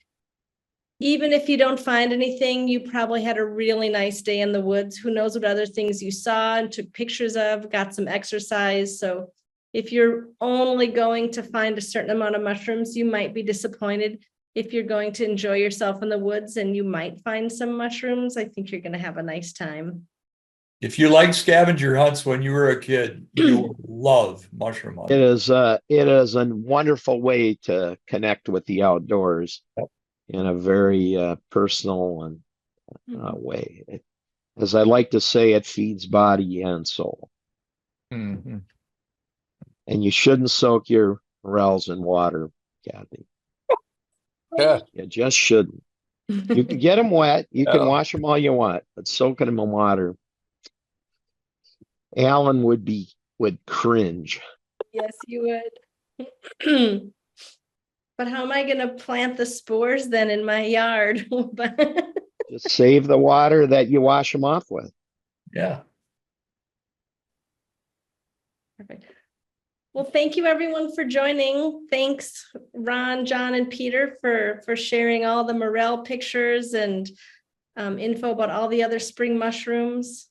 even if you don't find anything, you probably had a really nice day in the woods. Who knows what other things you saw and took pictures of, got some exercise. So if you're only going to find a certain amount of mushrooms, you might be disappointed. If you're going to enjoy yourself in the woods and you might find some mushrooms, I think you're going to have a nice time. If you like scavenger hunts when you were a kid, you will love mushroom hunting. It is a wonderful way to connect with the outdoors in a very personal and way. As I like to say, it feeds body and soul. Mm-hmm. And you shouldn't soak your morels in water, Kathy. Yeah. You just shouldn't. You can get them wet. You can wash them all you want, but soaking them in water, Alan would cringe. Yes, you would. But how am I going to plant the spores then in my yard? Just save the water that you wash them off with. Yeah. Perfect. Well, thank you everyone for joining. Thanks, Ron, John, and Peter for sharing all the morel pictures and info about all the other spring mushrooms.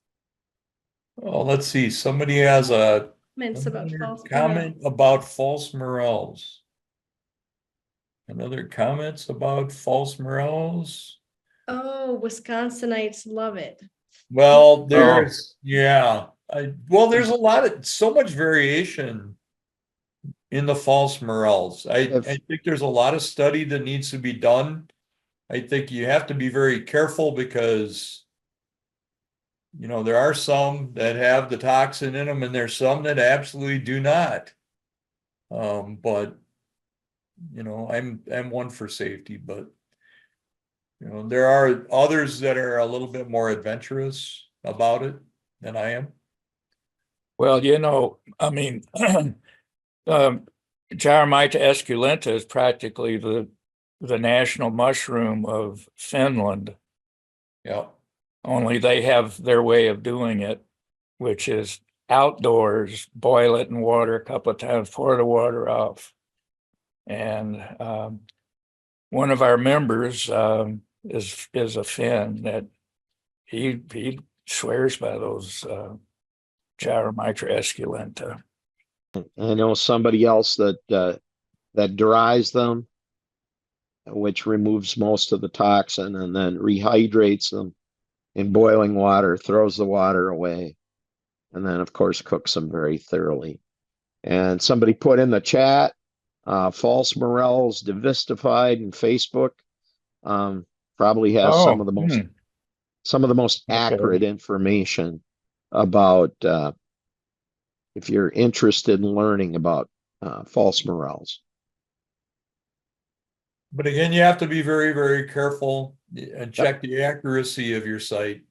Oh, let's see. Somebody has a Comments about false comment about false morels. Another comments about false morels? Oh, Wisconsinites love it. Well, there's, yeah, there's a lot of, so much variation in the false morels. I If think there's a lot of study that needs to be done. I think you have to be very careful because, you know, there are some that have the toxin in them and there's some that absolutely do not. But, you know, I'm one for safety, but, you know, there are others that are a little bit more adventurous about it than I am. Well, you know, I mean, Gyromita esculenta is practically the national mushroom of Finland. Yeah. Only they have their way of doing it, which is outdoors, boil it in water a couple of times, pour the water off. And one of our members is a Finn that he swears by those Gyromita esculenta. I know somebody else that dries them, which removes most of the toxin, and then rehydrates them in boiling water, throws the water away, and then of course cooks them very thoroughly. And somebody put in the chat, false morels devistified in Facebook. Probably has some of the most accurate information about if you're interested in learning about false morels. But again, you have to be very, very careful and check the accuracy of your site.